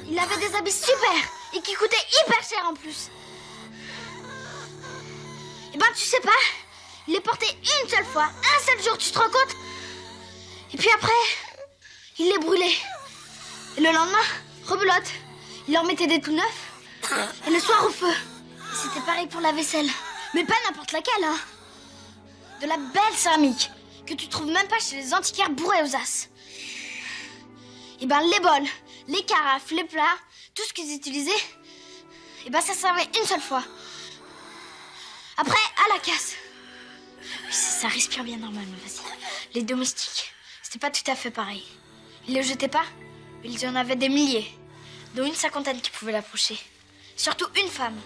il avait des habits super et qui coûtaient hyper cher en plus. Et ben tu sais pas, il les portait une seule fois, un seul jour, tu te rends compte? Et puis après, il les brûlait. Et le lendemain, rebelote, il leur mettait des tout neufs. Et le soir au feu. C'était pareil pour la vaisselle, mais pas n'importe laquelle, hein. De la belle céramique que tu trouves même pas chez les antiquaires bourrés aux as. Et ben les bols, les carafes, les plats, tout ce qu'ils utilisaient, et ben ça servait une seule fois. Après, à la casse. Oui, ça respire bien normal, mais vas-y. Les domestiques, c'était pas tout à fait pareil. Ils le jetaient pas, mais il y en avait des milliers, dont une cinquantaine qui pouvaient l'approcher. Surtout une femme.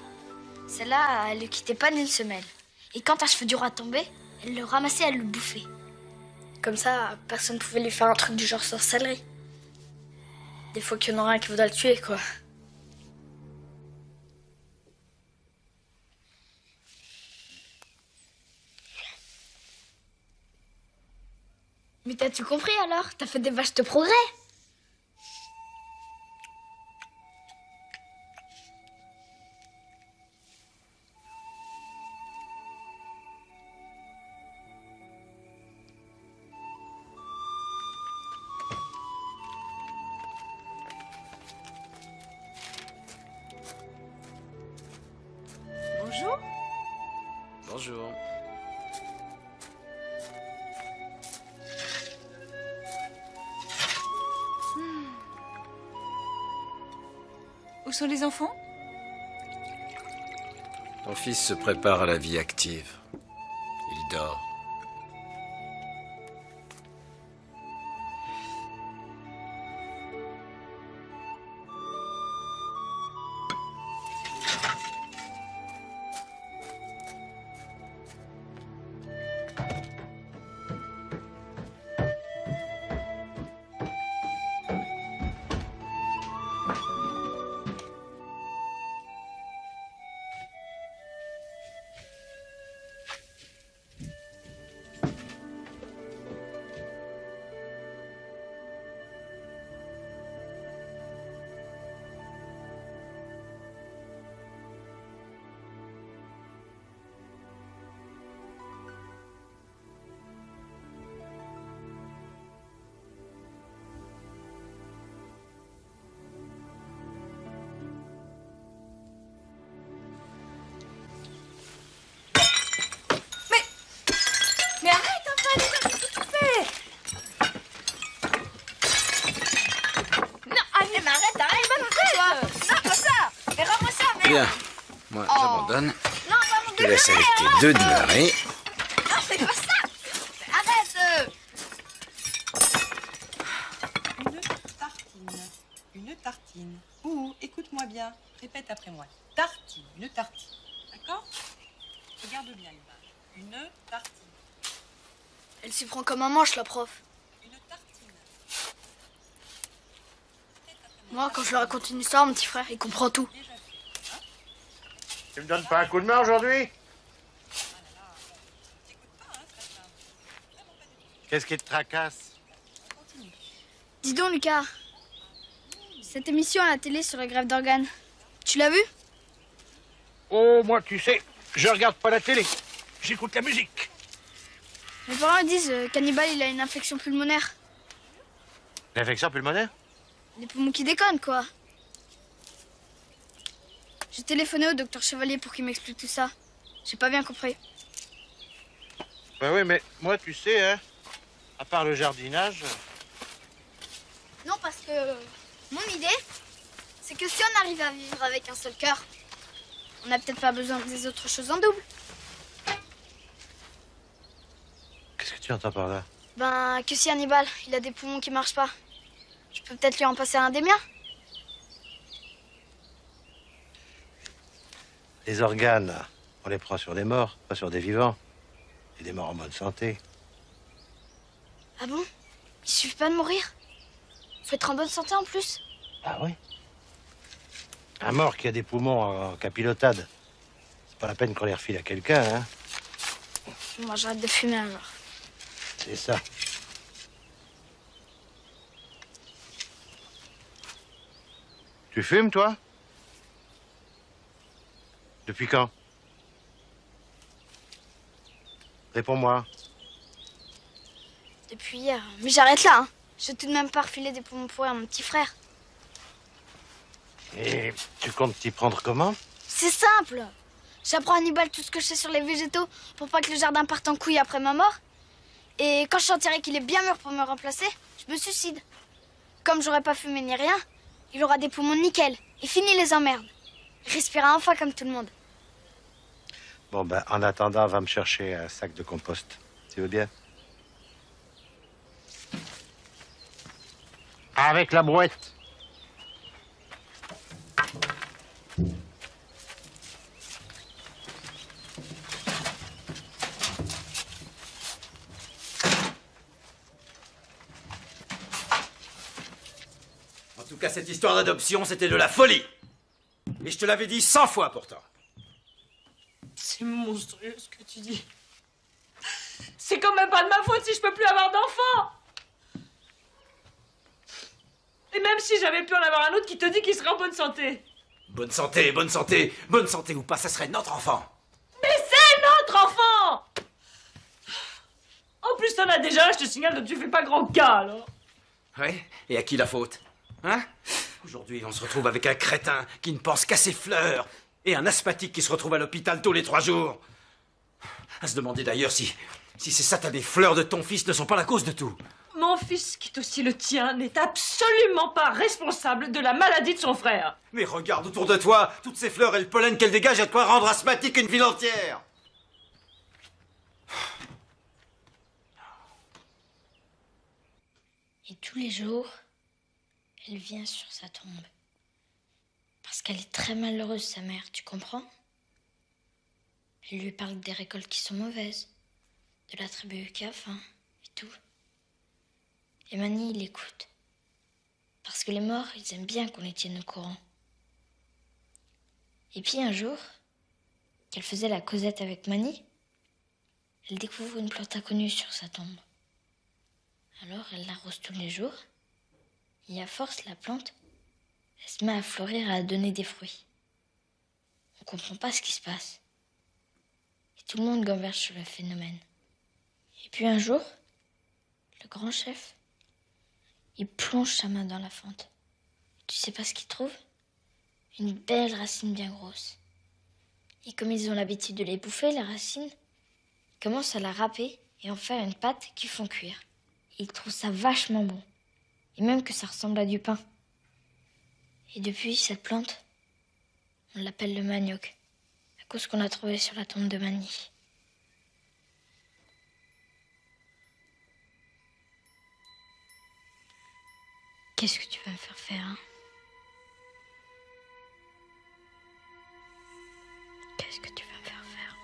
Celle-là, elle le quittait pas d'une semelle. Et quand un cheveu du roi tombait, elle le ramassait et elle le bouffait. Comme ça, personne ne pouvait lui faire un truc du genre sorcellerie. Des fois qu'il y en aura un qui voudra le tuer, quoi. Mais t'as tout compris alors? T'as fait des vastes progrès. Bonjour. Bonjour. Où sont les enfants? Ton fils se prépare à la vie active. Il dort. Mais arrête enfin, Lisa, qu'est-ce que tu fais? Non, allez, mais arrête. Non, pas ça. Mais rends-moi ça, merde. Bien. Moi, j'abandonne. Non, pas mon Je te laisse avec tes hein. 2 demeurés. Non, c'est pas ça. Arrête. Une tartine. Ouh, écoute-moi bien. Répète après moi. Tartine, une tartine. D'accord? Regarde bien l'image. Une tartine. Elle s'y prend comme un manche, la prof. Une tartine. Moi, quand je lui raconte une histoire, mon petit frère, il comprend tout. Tu me donnes pas un coup de main aujourd'hui? Qu'est-ce qui te tracasse? Dis donc, Lucas. Cette émission à la télé sur la grève d'organes, tu l'as vue? Oh, moi, tu sais, je regarde pas la télé. J'écoute la musique. Mes parents ils disent qu'Hannibal, il a une infection pulmonaire. L'infection pulmonaire? Les poumons qui déconnent, quoi. J'ai téléphoné au docteur Chevalier pour qu'il m'explique tout ça. J'ai pas bien compris. Ben oui, mais moi, tu sais, hein, à part le jardinage... Non, parce que mon idée, c'est que si on arrive à vivre avec un seul cœur, on n'a peut-être pas besoin des autres choses en double. Qu'est-ce que tu entends par là? Ben, que si Hannibal, il a des poumons qui marchent pas, je peux peut-être lui en passer un des miens. Les organes, on les prend sur des morts, pas sur des vivants. Et des morts en bonne santé. Ah bon? Il suffit pas de mourir? Faut être en bonne santé en plus? Ah oui? Un mort qui a des poumons en capilotade, c'est pas la peine qu'on les refile à quelqu'un, hein? Moi, j'arrête de fumer alors. C'est ça. Tu fumes, toi? Depuis quand? Réponds-moi. Depuis hier. Mais j'arrête là, hein. Je vais tout de même pas refiler des poumons pourris à mon petit frère. Et tu comptes t'y prendre comment? C'est simple. J'apprends à Hannibal tout ce que je sais sur les végétaux pour pas que le jardin parte en couille après ma mort. Et quand je sentirai qu'il est bien mûr pour me remplacer, je me suicide. Comme j'aurai pas fumé ni rien, il aura des poumons nickel. Et fini les emmerdes. Il respirera enfin comme tout le monde. Bon, ben, en attendant, va me chercher un sac de compost. Tu veux bien? Avec la brouette. En tout cas, cette histoire d'adoption, c'était de la folie. Et je te l'avais dit 100 fois pourtant. C'est monstrueux ce que tu dis. C'est quand même pas de ma faute si je peux plus avoir d'enfant. Et même si j'avais pu en avoir un autre qui te dit qu'il serait en bonne santé. Bonne santé, bonne santé, bonne santé ou pas, ça serait notre enfant. Mais c'est notre enfant. En plus, t'en as déjà, je te signale, donc tu fais pas grand cas, alors. Ouais, et à qui la faute? Hein? Aujourd'hui, on se retrouve avec un crétin qui ne pense qu'à ses fleurs et un asthmatique qui se retrouve à l'hôpital tous les 3 jours. À se demander d'ailleurs si ces satanées fleurs de ton fils ne sont pas la cause de tout. Mon fils, qui est aussi le tien, n'est absolument pas responsable de la maladie de son frère. Mais regarde autour de toi, toutes ces fleurs et le pollen qu'elles dégagent à toi rendre asthmatique une ville entière. Et tous les jours, elle vient sur sa tombe. Parce qu'elle est très malheureuse, sa mère, tu comprends? Elle lui parle des récoltes qui sont mauvaises, de la tribu qui a faim, et tout. Et Mani, il écoute. Parce que les morts, ils aiment bien qu'on les tienne au courant. Et puis un jour, qu'elle faisait la causette avec Mani, elle découvre une plante inconnue sur sa tombe. Alors elle l'arrose tous les jours, et à force, la plante, elle se met à fleurir et à donner des fruits. On comprend pas ce qui se passe. Et tout le monde gamberge sur le phénomène. Et puis un jour, le grand chef, il plonge sa main dans la fente. Tu sais pas ce qu'il trouve? Une belle racine bien grosse. Et comme ils ont l'habitude de les bouffer, les racines, ils commencent à la râper et en faire une pâte qu'ils font cuire. Et ils trouvent ça vachement bon. Et même que ça ressemble à du pain. Et depuis, cette plante, on l'appelle le manioc, à cause qu'on l'a trouvé sur la tombe de Mani. Qu'est-ce que tu vas me faire faire, hein? Qu'est-ce que tu vas me faire faire?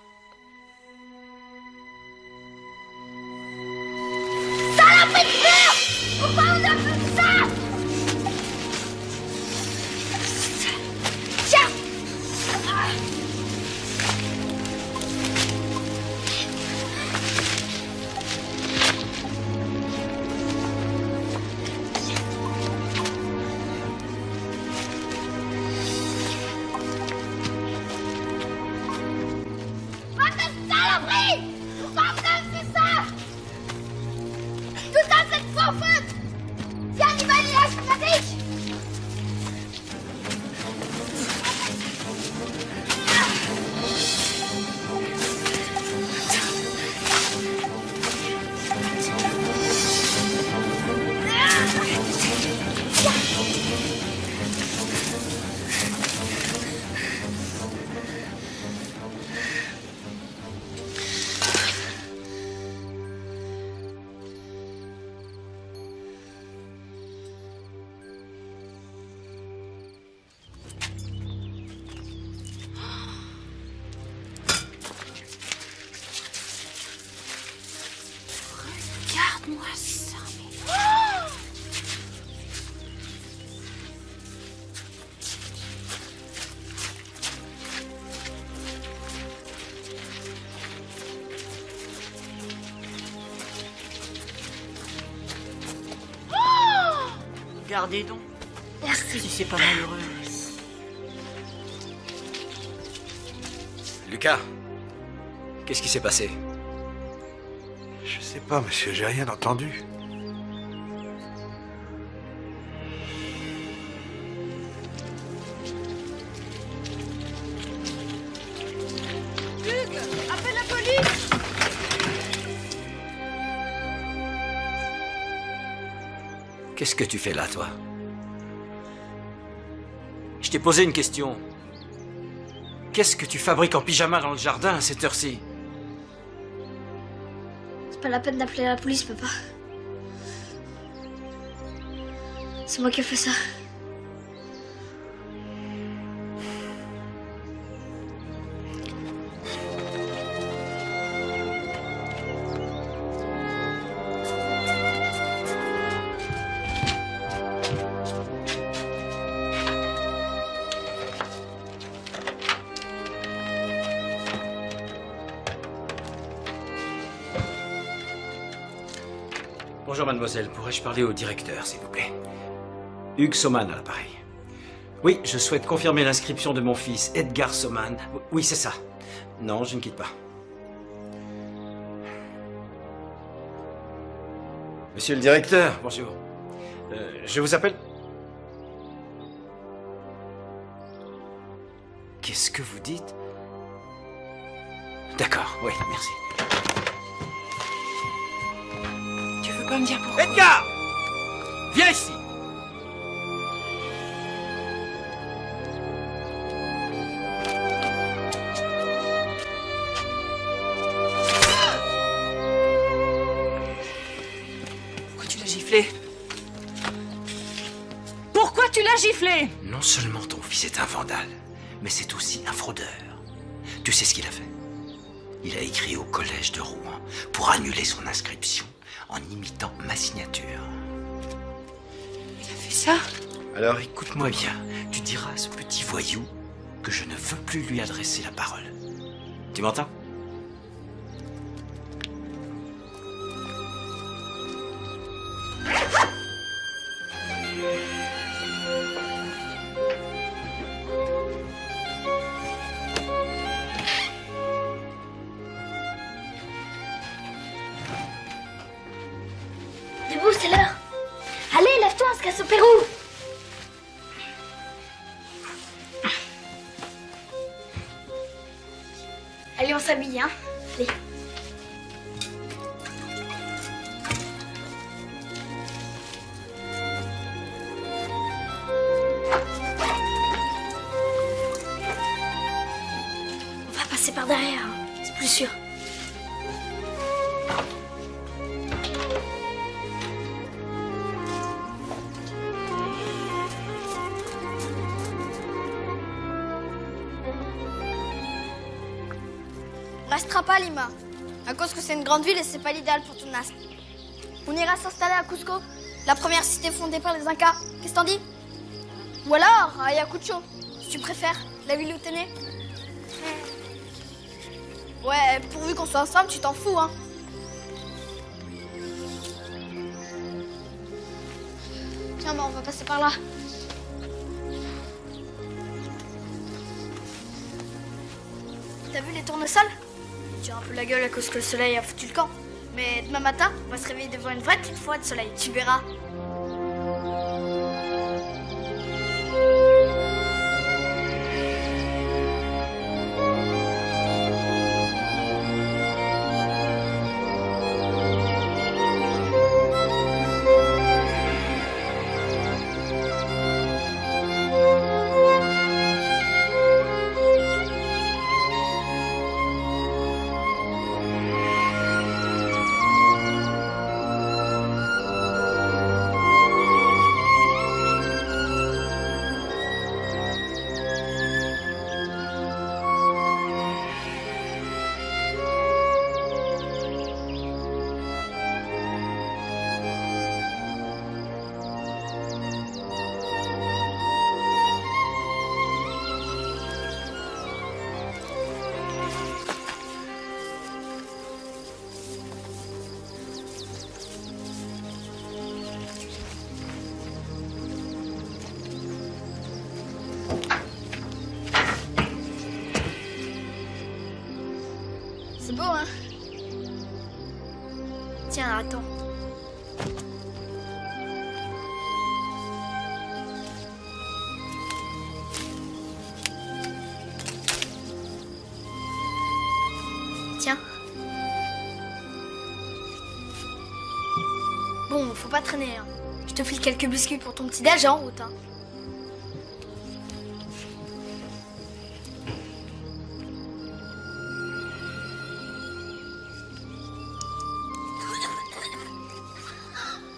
Saloperie de fleurs! Pourquoi on a fait ça? Tiens! Regarde-moi ça, mais... Regardez donc. Merci. Si c'est pas malheureux. Lucas, qu'est-ce qui s'est passé? Je sais pas, monsieur, j'ai rien entendu. Hugues, appelle la police! Qu'est-ce que tu fais là, toi? Je t'ai posé une question. Qu'est-ce que tu fabriques en pyjama dans le jardin à cette heure-ci? C'est pas la peine d'appeler la police, papa. C'est moi qui ai fait ça. Bonjour mademoiselle, pourrais-je parler au directeur, s'il vous plaît? Hugues Sauman à l'appareil. Oui, je souhaite confirmer l'inscription de mon fils, Edgar Sauman. Oui, c'est ça. Non, je ne quitte pas. Monsieur le directeur, bonjour. Je vous appelle... Qu'est-ce que vous dites? D'accord, oui, merci. Tu veux pas me dire pourquoi? Edgar! Viens ici! Pourquoi tu l'as giflé? Pourquoi tu l'as giflé? Non seulement ton fils est un vandale, mais c'est aussi un fraudeur. Tu sais ce qu'il a fait? Il a écrit au collège de Rouen pour annuler son inscription en imitant ma signature. Il a fait ça? Alors écoute-moi bien, tu diras à ce petit voyou que je ne veux plus lui adresser la parole. Tu m'entends? Debout, c'est l'heure. Allez, lève-toi, on se casse au Pérou. Allez, on s'habille, hein. Allez. On va passer par derrière, hein. C'est plus sûr. On restera pas à Lima, à cause que c'est une grande ville et c'est pas l'idéal pour ton asthme. On ira s'installer à Cusco, la première cité fondée par les Incas. Qu'est-ce que t'en dis? Ou alors à Ayacucho, si tu préfères, la ville où t'es né. Ouais, pourvu qu'on soit ensemble, tu t'en fous, hein. Tiens, on va passer par là. T'as vu les tournesols? Ils tirent un peu la gueule à cause que le soleil a foutu le camp. Mais demain matin, on va se réveiller devant une vraie petite forêt de soleil. Tu verras. C'est beau, hein? Tiens, attends. Tiens. Bon, faut pas traîner, hein. Je te file quelques biscuits pour ton petit déj en route, hein.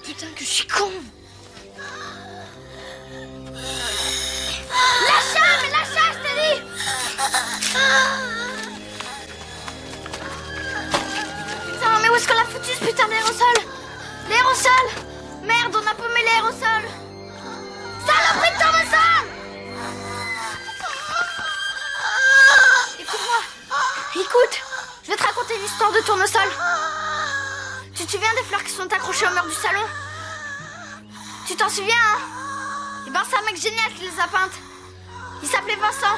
Putain que je suis con. Lâche-la, mais lâche-la, je t'ai dit. Putain, mais où est-ce qu'on l'a foutu ce putain d'aérosol? L'aérosol! Merde, on a paumé l'aérosol! Saloperie de tournesol! Écoute-moi! Écoute! Je vais te raconter une histoire de tournesol. Tu te te souviens des fleurs qui sont accrochées au mur du salon? Tu t'en souviens, hein? Eh ben, c'est un mec génial qui les a peintes. Il s'appelait Vincent.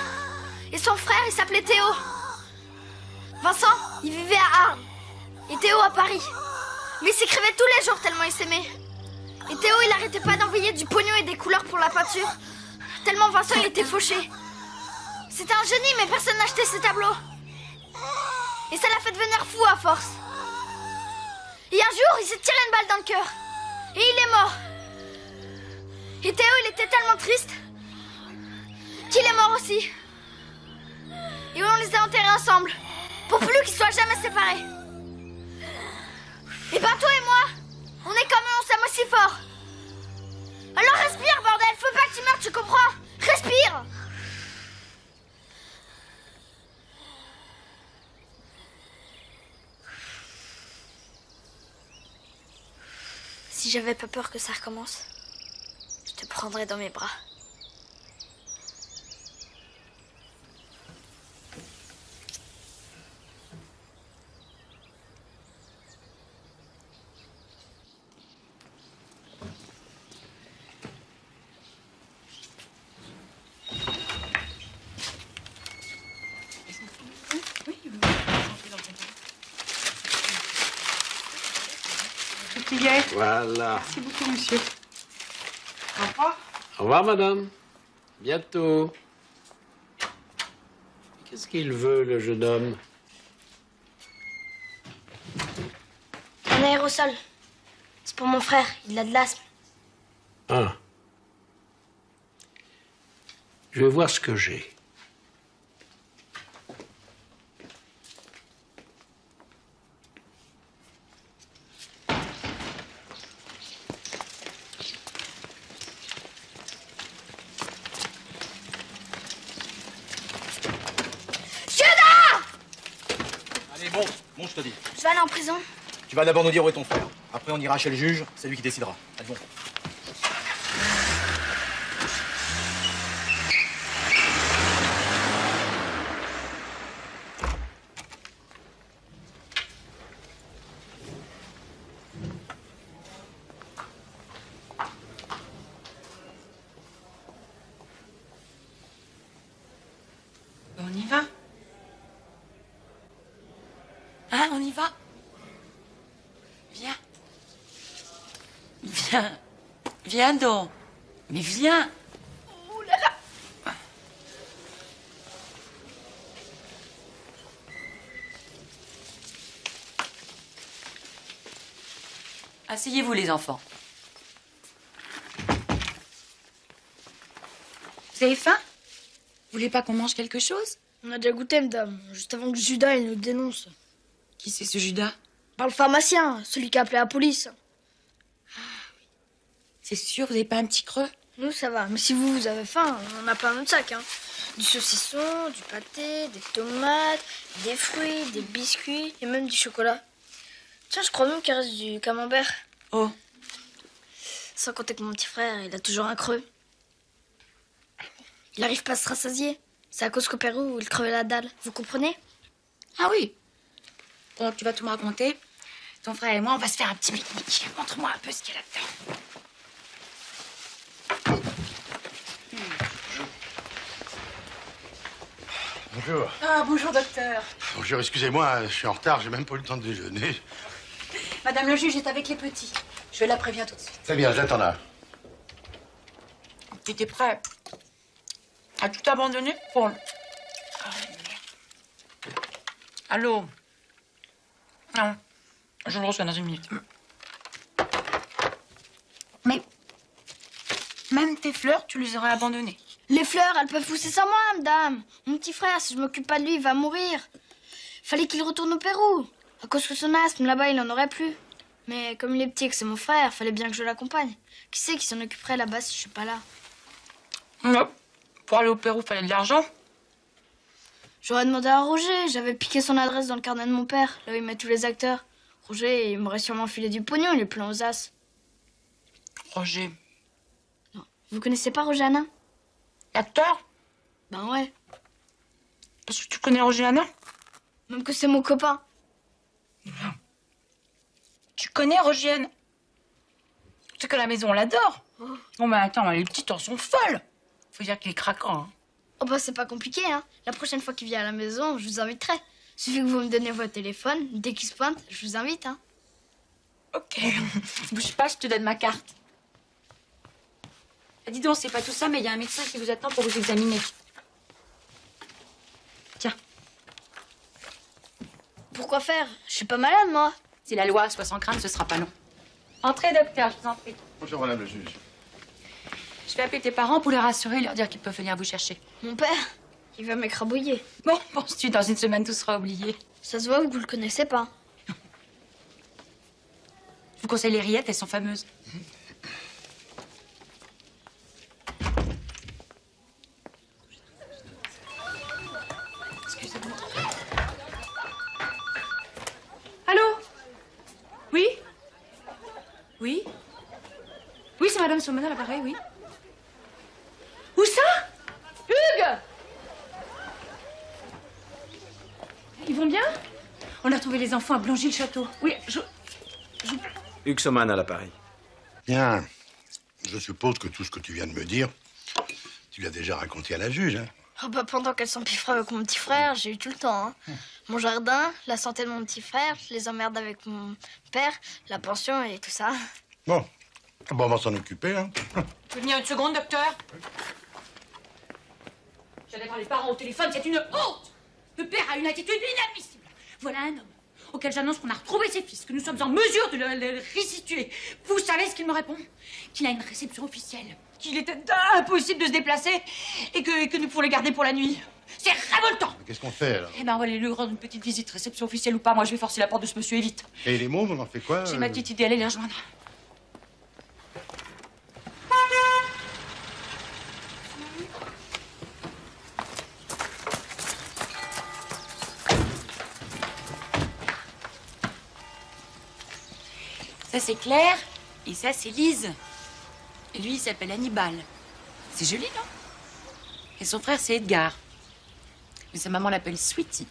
Et son frère, il s'appelait Théo. Vincent, il vivait à Arles. Et Théo à Paris. Mais ils s'écrivaient tous les jours tellement ils s'aimaient. Et Théo, il arrêtait pas d'envoyer du pognon et des couleurs pour la peinture. Tellement Vincent, il était fauché. C'était un génie, mais personne n'achetait ses tableaux. Et ça l'a fait devenir fou à force. Et un jour, il s'est tiré une balle dans le cœur. Et il est mort. Et Théo, il était tellement triste qu'il est mort aussi. Et on les a enterrés ensemble. Pour plus qu'ils soient jamais séparés. Et ben toi et moi, on est comme eux, on s'aime aussi fort. Alors respire, bordel. Faut pas que tu meurs, tu comprends? Respire. Si j'avais pas peur que ça recommence, je te prendrais dans mes bras. Voilà. Merci beaucoup, monsieur. Au revoir. Au revoir, madame. Bientôt. Qu'est-ce qu'il veut, le jeune homme? Un aérosol. C'est pour mon frère, il a de l'asthme. Ah. Je vais voir ce que j'ai. Bon, je te dis. Je vais aller en prison. Tu vas d'abord nous dire où est ton frère. Après, on ira chez le juge, c'est lui qui décidera. Allez, bon. On y va? Hein, on y va? Viens. Viens. Viens donc. Mais viens. Ouh là là. Asseyez-vous, les enfants. Vous avez faim? Vous voulez pas qu'on mange quelque chose? On a déjà goûté, madame, juste avant que Judas il nous dénonce. Qui c'est ce Judas? Par le pharmacien, celui qui a appelé la police. C'est sûr, vous n'avez pas un petit creux? Nous, ça va. Mais si vous avez faim, on a plein notre sac, hein. Du saucisson, du pâté, des tomates, des fruits, des biscuits et même du chocolat. Tiens, je crois même qu'il reste du camembert. Oh. Sans compter que mon petit frère, il a toujours un creux. Il n'arrive pas à se rassasier. C'est à cause qu'au Pérou, il crevait la dalle. Vous comprenez? Ah oui. Bon, tu vas tout me raconter. Ton frère et moi, on va se faire un petit pique-nique. Montre-moi un peu ce qu'il y a là-dedans. Bonjour. Ah, bonjour, docteur. Bonjour, excusez-moi, je suis en retard, j'ai même pas eu le temps de déjeuner. Madame le juge est avec les petits. Je la préviens tout de suite. Très bien, j'attends là. Tu étais prêt à tout abandonner pour... Allô? Non, je le reçois dans une minute. Mais même tes fleurs, tu les aurais abandonnées. Les fleurs, elles peuvent pousser sans moi, madame. Mon petit frère, si je m'occupe pas de lui, il va mourir. Fallait qu'il retourne au Pérou. À cause que son asthme, là-bas, il en aurait plus. Mais comme il est petit et que c'est mon frère, fallait bien que je l'accompagne. Qui sait qui s'en occuperait là-bas si je suis pas là? Ouais. Pour aller au Pérou, fallait de l'argent. J'aurais demandé à Roger. J'avais piqué son adresse dans le carnet de mon père, là où il met tous les acteurs. Roger, il m'aurait sûrement filé du pognon, il est plein aux as. Roger. Non. Vous connaissez pas Roger Hanin? Acteur? Ben ouais. Parce que tu connais Roger Hanin? Même que c'est mon copain. Tu connais, Rogienne? C'est que la maison, on l'adore. Oh, mais attends, les petites en sont folles. Faut dire qu'il est craquant. Hein. Oh bah c'est pas compliqué, hein. La prochaine fois qu'il vient à la maison, je vous inviterai. Suffit que vous me donnez votre téléphone. Dès qu'il se pointe, je vous invite, hein. Ok. Bouge pas, je te donne ma carte. Dis donc, c'est pas tout ça, mais il y a un médecin qui vous attend pour vous examiner. Tiens. Pourquoi faire? Je suis pas malade, moi. C'est la loi, sois sans crainte, ce sera pas long. Entrez, docteur, je vous en prie. Bonjour, madame le juge. Je vais appeler tes parents pour les rassurer et leur dire qu'ils peuvent venir vous chercher. Mon père, il va m'écrabouiller. Bon, penses-tu, dans une semaine, tout sera oublié. Ça se voit que vous le connaissez pas. Je vous conseille les rillettes, elles sont fameuses. Excusez-moi. Allô? Oui? Oui? Oui, c'est Madame Somana, l'appareil, oui. Où ça? Hugues! Ils vont bien? On a retrouvé les enfants à Blangy-le-Château. Oui, Hugues Soman à l'appareil. Bien. Je suppose que tout ce que tu viens de me dire, tu l'as déjà raconté à la juge, hein? Oh bah pendant qu'elle s'empiffrait avec mon petit frère, j'ai eu tout le temps, hein. Mon jardin, la santé de mon petit frère, les emmerdes avec mon père, la pension et tout ça. Bon, on va s'en occuper, hein. Vous pouvez venir une seconde, docteur? J'allais voir les parents au téléphone, c'est une honte! Le père a une attitude inadmissible. Voilà un homme auquel j'annonce qu'on a retrouvé ses fils, que nous sommes en mesure de le restituer. Vous savez ce qu'il me répond? Qu'il a une réception officielle, qu'il était impossible de se déplacer et que nous pouvons le garder pour la nuit. C'est révoltant! Qu'est-ce qu'on fait, alors? Eh ben, on va aller lui rendre une petite visite, réception officielle ou pas. Moi, je vais forcer la porte de ce monsieur et vite. Et les mômes, on en fait quoi? J'ai ma petite idée, allez les rejoindre. Ça, c'est Claire, et ça, c'est Lise. Et lui, il s'appelle Hannibal. C'est joli, non? Et son frère, c'est Edgar. Mais sa maman l'appelle Sweetie.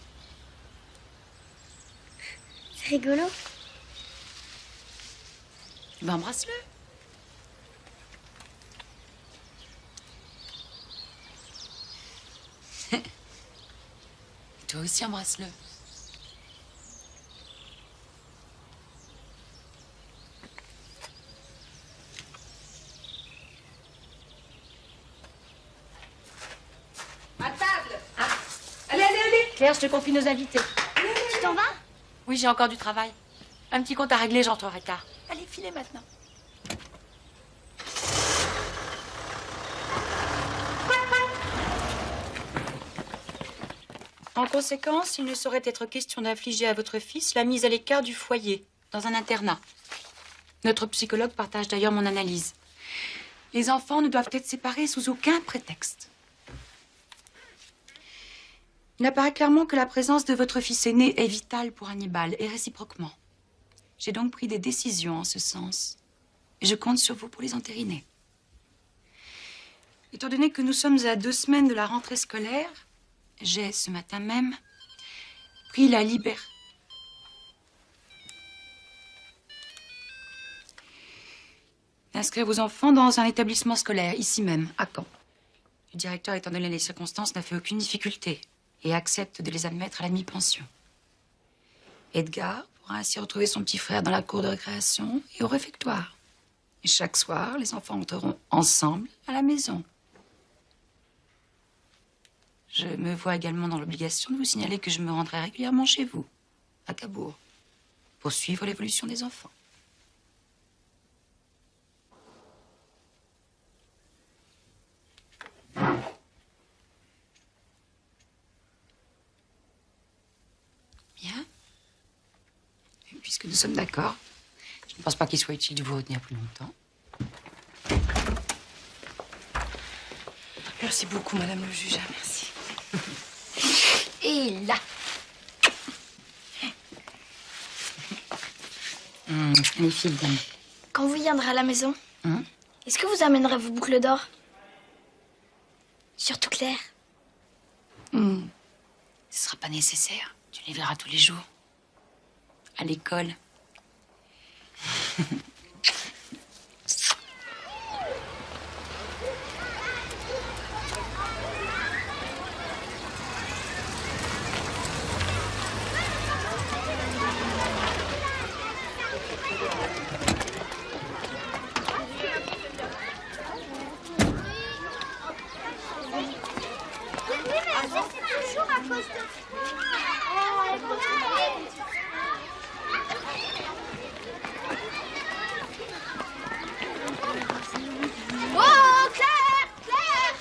C'est rigolo. Ben, embrasse-le. Et toi aussi, embrasse-le. À table. Ah. Allez, allez, allez. Claire, je te confie nos invités. Tu t'en vas? Oui, j'ai encore du travail. Un petit compte à régler, j'en rentrerai tard. Allez, filez maintenant. En conséquence, il ne saurait être question d'infliger à votre fils la mise à l'écart du foyer, dans un internat. Notre psychologue partage d'ailleurs mon analyse. Les enfants ne doivent être séparés sous aucun prétexte. Il apparaît clairement que la présence de votre fils aîné est vitale pour Hannibal, et réciproquement. J'ai donc pris des décisions en ce sens. Et je compte sur vous pour les entériner. Étant donné que nous sommes à 2 semaines de la rentrée scolaire, j'ai, ce matin même, pris la liberté d'inscrire vos enfants dans un établissement scolaire, ici même, à Caen. Le directeur, étant donné les circonstances, n'a fait aucune difficulté et accepte de les admettre à la demi-pension. Edgar pourra ainsi retrouver son petit frère dans la cour de récréation et au réfectoire. Et chaque soir, les enfants entreront ensemble à la maison. Je me vois également dans l'obligation de vous signaler que je me rendrai régulièrement chez vous, à Cabourg, pour suivre l'évolution des enfants. Bien. Et puisque nous sommes d'accord, je ne pense pas qu'il soit utile de vous retenir plus longtemps. Merci beaucoup, Madame le juge. Merci. Et là. Les filles, bien. Quand vous viendrez à la maison, est-ce que vous amènerez vos boucles d'or? Surtout Claire. Ce ne sera pas nécessaire. Tu les verras tous les jours. À l'école. Oh, Claire! Claire!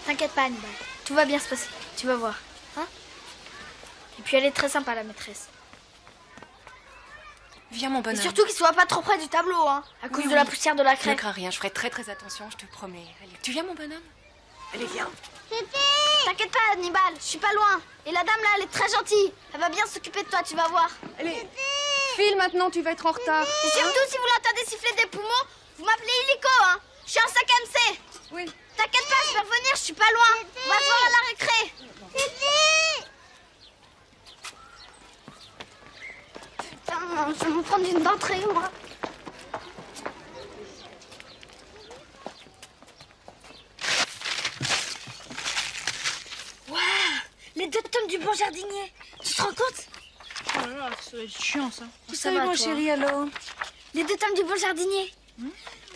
T'inquiète pas, Hannibal. Tout va bien se passer. Tu vas voir. Hein? Et puis elle est très sympa, la maîtresse. Viens, mon Et bonhomme. surtout qu'il soit pas trop près du tableau, hein, à cause de la poussière de la Ne craie. crains rien, je ferai très très attention, je te promets. Allez, tu viens, mon bonhomme? Allez, viens. T'inquiète pas, Hannibal, je suis pas loin. Et la dame là, elle est très gentille. Elle va bien s'occuper de toi, tu vas voir. Allez, file maintenant, tu vas être en retard. Et surtout, si vous l'entendez siffler des poumons, vous m'appelez Illico, hein. Je suis en 5e C. Oui. T'inquiète pas, je vais revenir, je suis pas loin. On va se voir à la récré. Putain, je vais me prendre une d'entrée, moi. Waouh, les 2 tomes du bon jardinier. Tu te rends compte? Oh là là, ça va être chiant, ça. Tout ça va, mon toi. chéri, alors? Les 2 tomes du bon jardinier.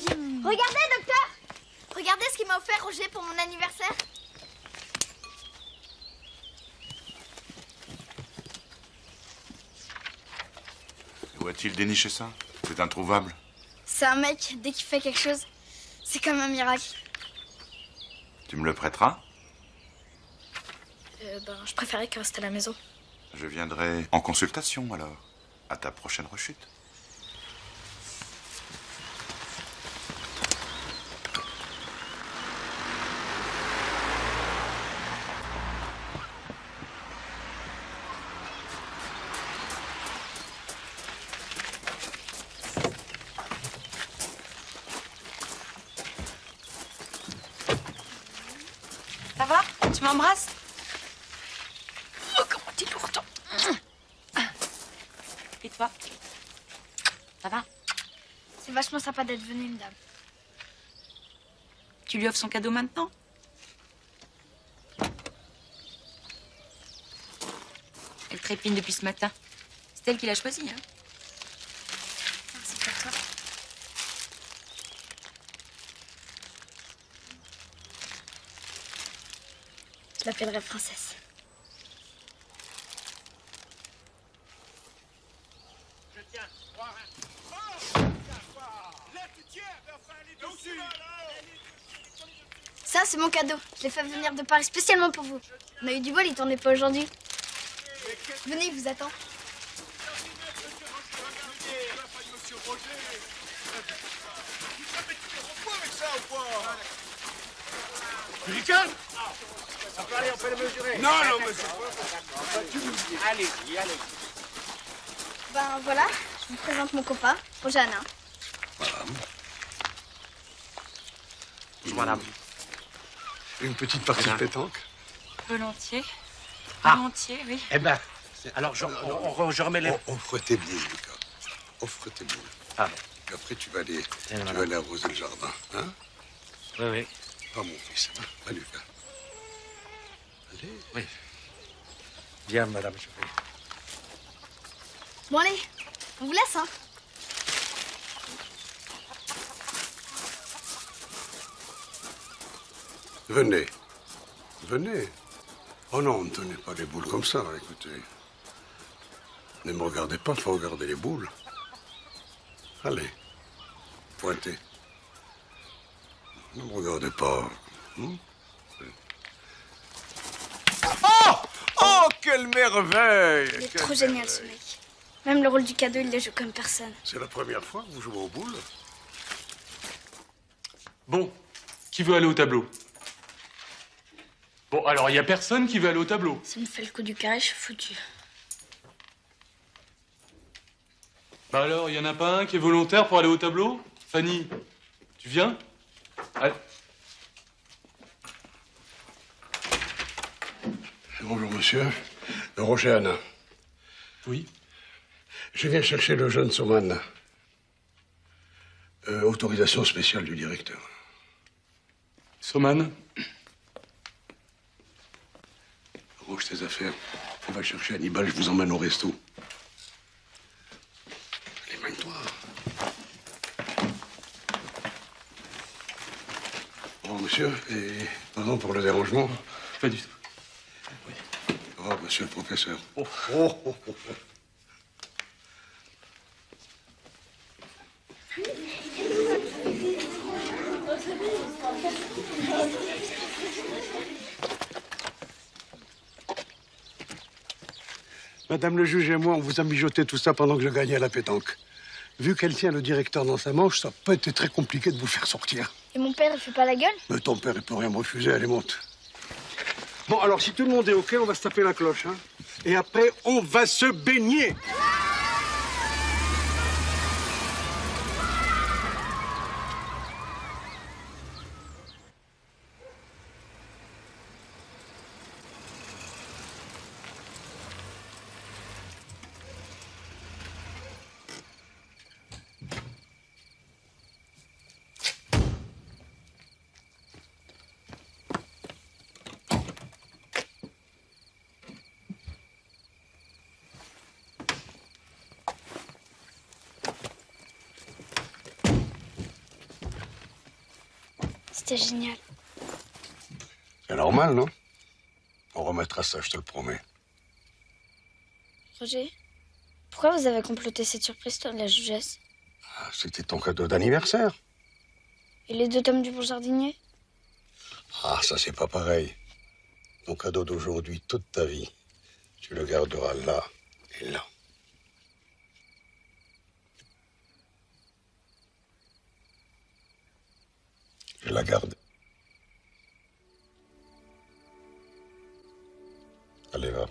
Regardez, docteur. Regardez ce qu'il m'a offert Roger pour mon anniversaire. Où a-t-il déniché ça? C'est introuvable. C'est un mec, dès qu'il fait quelque chose, c'est comme un miracle. Tu me le prêteras? Je préférais qu'il reste à la maison. Je viendrai en consultation alors, à ta prochaine rechute. Ça va? Tu m'embrasses? Oh, comment t'es lourde. Et toi? Ça va? C'est vachement sympa d'être venue, une dame. Tu lui offres son cadeau maintenant? Elle trépigne depuis ce matin. C'est elle qui l'a choisi, hein? Merci pour toi. Je l'appellerai princesse. Ça, c'est mon cadeau. Je l'ai fait venir de Paris spécialement pour vous. On a eu du bol, il tournait pas aujourd'hui. Venez, il vous attend. Tu ricanes? Allez, on peut le mesurer. Non, non, monsieur. Allez-y, allez-y. Ben voilà, je vous présente mon copain, Roger Hanin. Bonjour, madame. Une petite partie de pétanque? Volontiers. Ah. Volontiers, oui. Eh ben, alors je remets les... Offre tes billes, Lucas. Offre tes billes. Ah. Et après, tu vas aller madame. arroser le jardin. Hein? Oui, oui. Pas mon fils. Hein? Pas Lucas. Allez. Oui. Bien, madame, je vais. Bon allez, on vous laisse, hein. Venez. Venez. Oh non, ne tenez pas les boules comme ça, écoutez. Ne me regardez pas, faut regarder les boules. Allez, pointez. Ne me regardez pas. Oh! Oh, que quelle merveille! Il est trop génial, ce mec. Même le rôle du cadeau, il le joue comme personne. C'est la première fois que vous jouez aux boules? Bon, qui veut aller au tableau? Bon, alors, il n'y a personne qui veut aller au tableau. Ça me fait le coup du carré, je suis foutu. Bah alors, il n'y en a pas un qui est volontaire pour aller au tableau? Fanny, tu viens? Allez. Bonjour, monsieur. Roger Anna. Oui? Je viens chercher le jeune Soman. Autorisation spéciale du directeur. Soman? Range tes affaires. On va chercher Hannibal, je vous emmène au resto. Allez, mène-toi. Bon, monsieur, et pardon pour le dérangement. Pas du tout. Oh, monsieur le professeur. Madame le juge et moi, on vous a mijoté tout ça pendant que je gagnais à la pétanque. Vu qu'elle tient le directeur dans sa manche, ça peut être très compliqué de vous faire sortir. Et mon père, il fait pas la gueule? Mais ton père, il peut rien me refuser, allez, monte. Bon, alors, si tout le monde est OK, on va se taper la cloche, hein. Et après, on va se baigner. C'était génial. C'est normal, non? On remettra ça, je te le promets. Roger, pourquoi vous avez comploté cette surprise, toi, de la jugesse? Ah, c'était ton cadeau d'anniversaire. Et les 2 tomes du bon jardinier? Ah, ça, c'est pas pareil. Ton cadeau d'aujourd'hui, toute ta vie, tu le garderas là et là. Je la garde. Allez, va.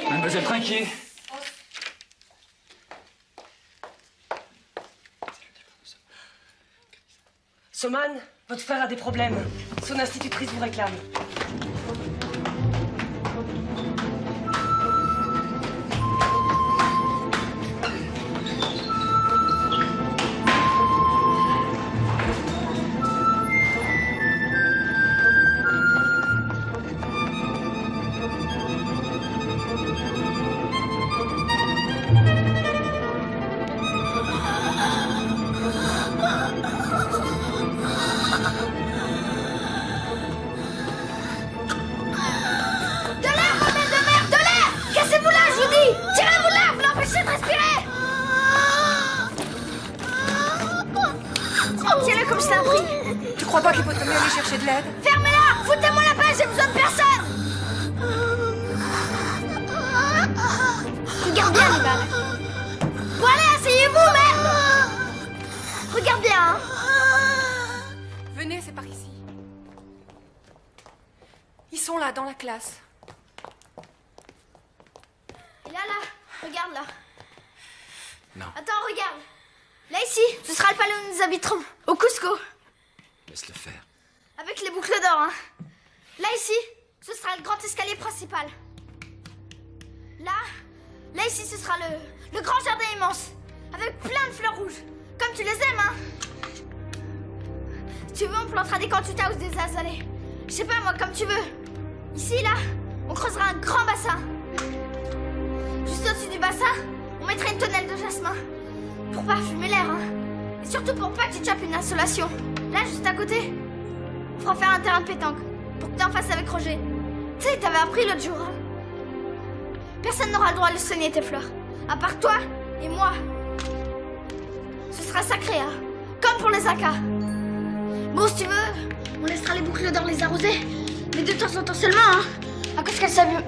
Mademoiselle Trinquier. Soman, votre frère a des problèmes. Son institutrice vous réclame. Tu crois pas qu'il faut mieux aller chercher de l'aide? Fermez-la! Foutez-moi la paix, j'ai besoin de personne! Regarde bien, les balles. Bon, allez, asseyez-vous, merde! Regarde bien, hein. Venez, c'est par ici. Ils sont là, dans la classe. Et là, regarde là. Non. Attends, regarde. Là, ici, ce sera le palais où nous habiterons, au Cusco. Laisse-le faire. Avec les boucles d'or, hein. Là, ici, ce sera le grand escalier principal. Là, ici, ce sera le grand jardin immense, avec plein de fleurs rouges, comme tu les aimes, hein. Si tu veux, on plantera des cantutas ou des azalées. Je sais pas, moi, comme tu veux. Ici, là, on creusera un grand bassin. Juste au-dessus du bassin, on mettrait une tonnelle de jasmin. Pour parfumer l'air, hein. Et surtout pour pas que tu chopes une insolation. Là, juste à côté, on fera faire un terrain de pétanque. Pour que t'es en face avec Roger. Tu sais, t'avais appris l'autre jour. Hein. Personne n'aura le droit de soigner tes fleurs. À part toi et moi. Ce sera sacré, hein. Comme pour les acas. Bon, si tu veux, on laissera les boucles d'or les arroser. Mais de temps en temps seulement, hein. À cause qu'elles savent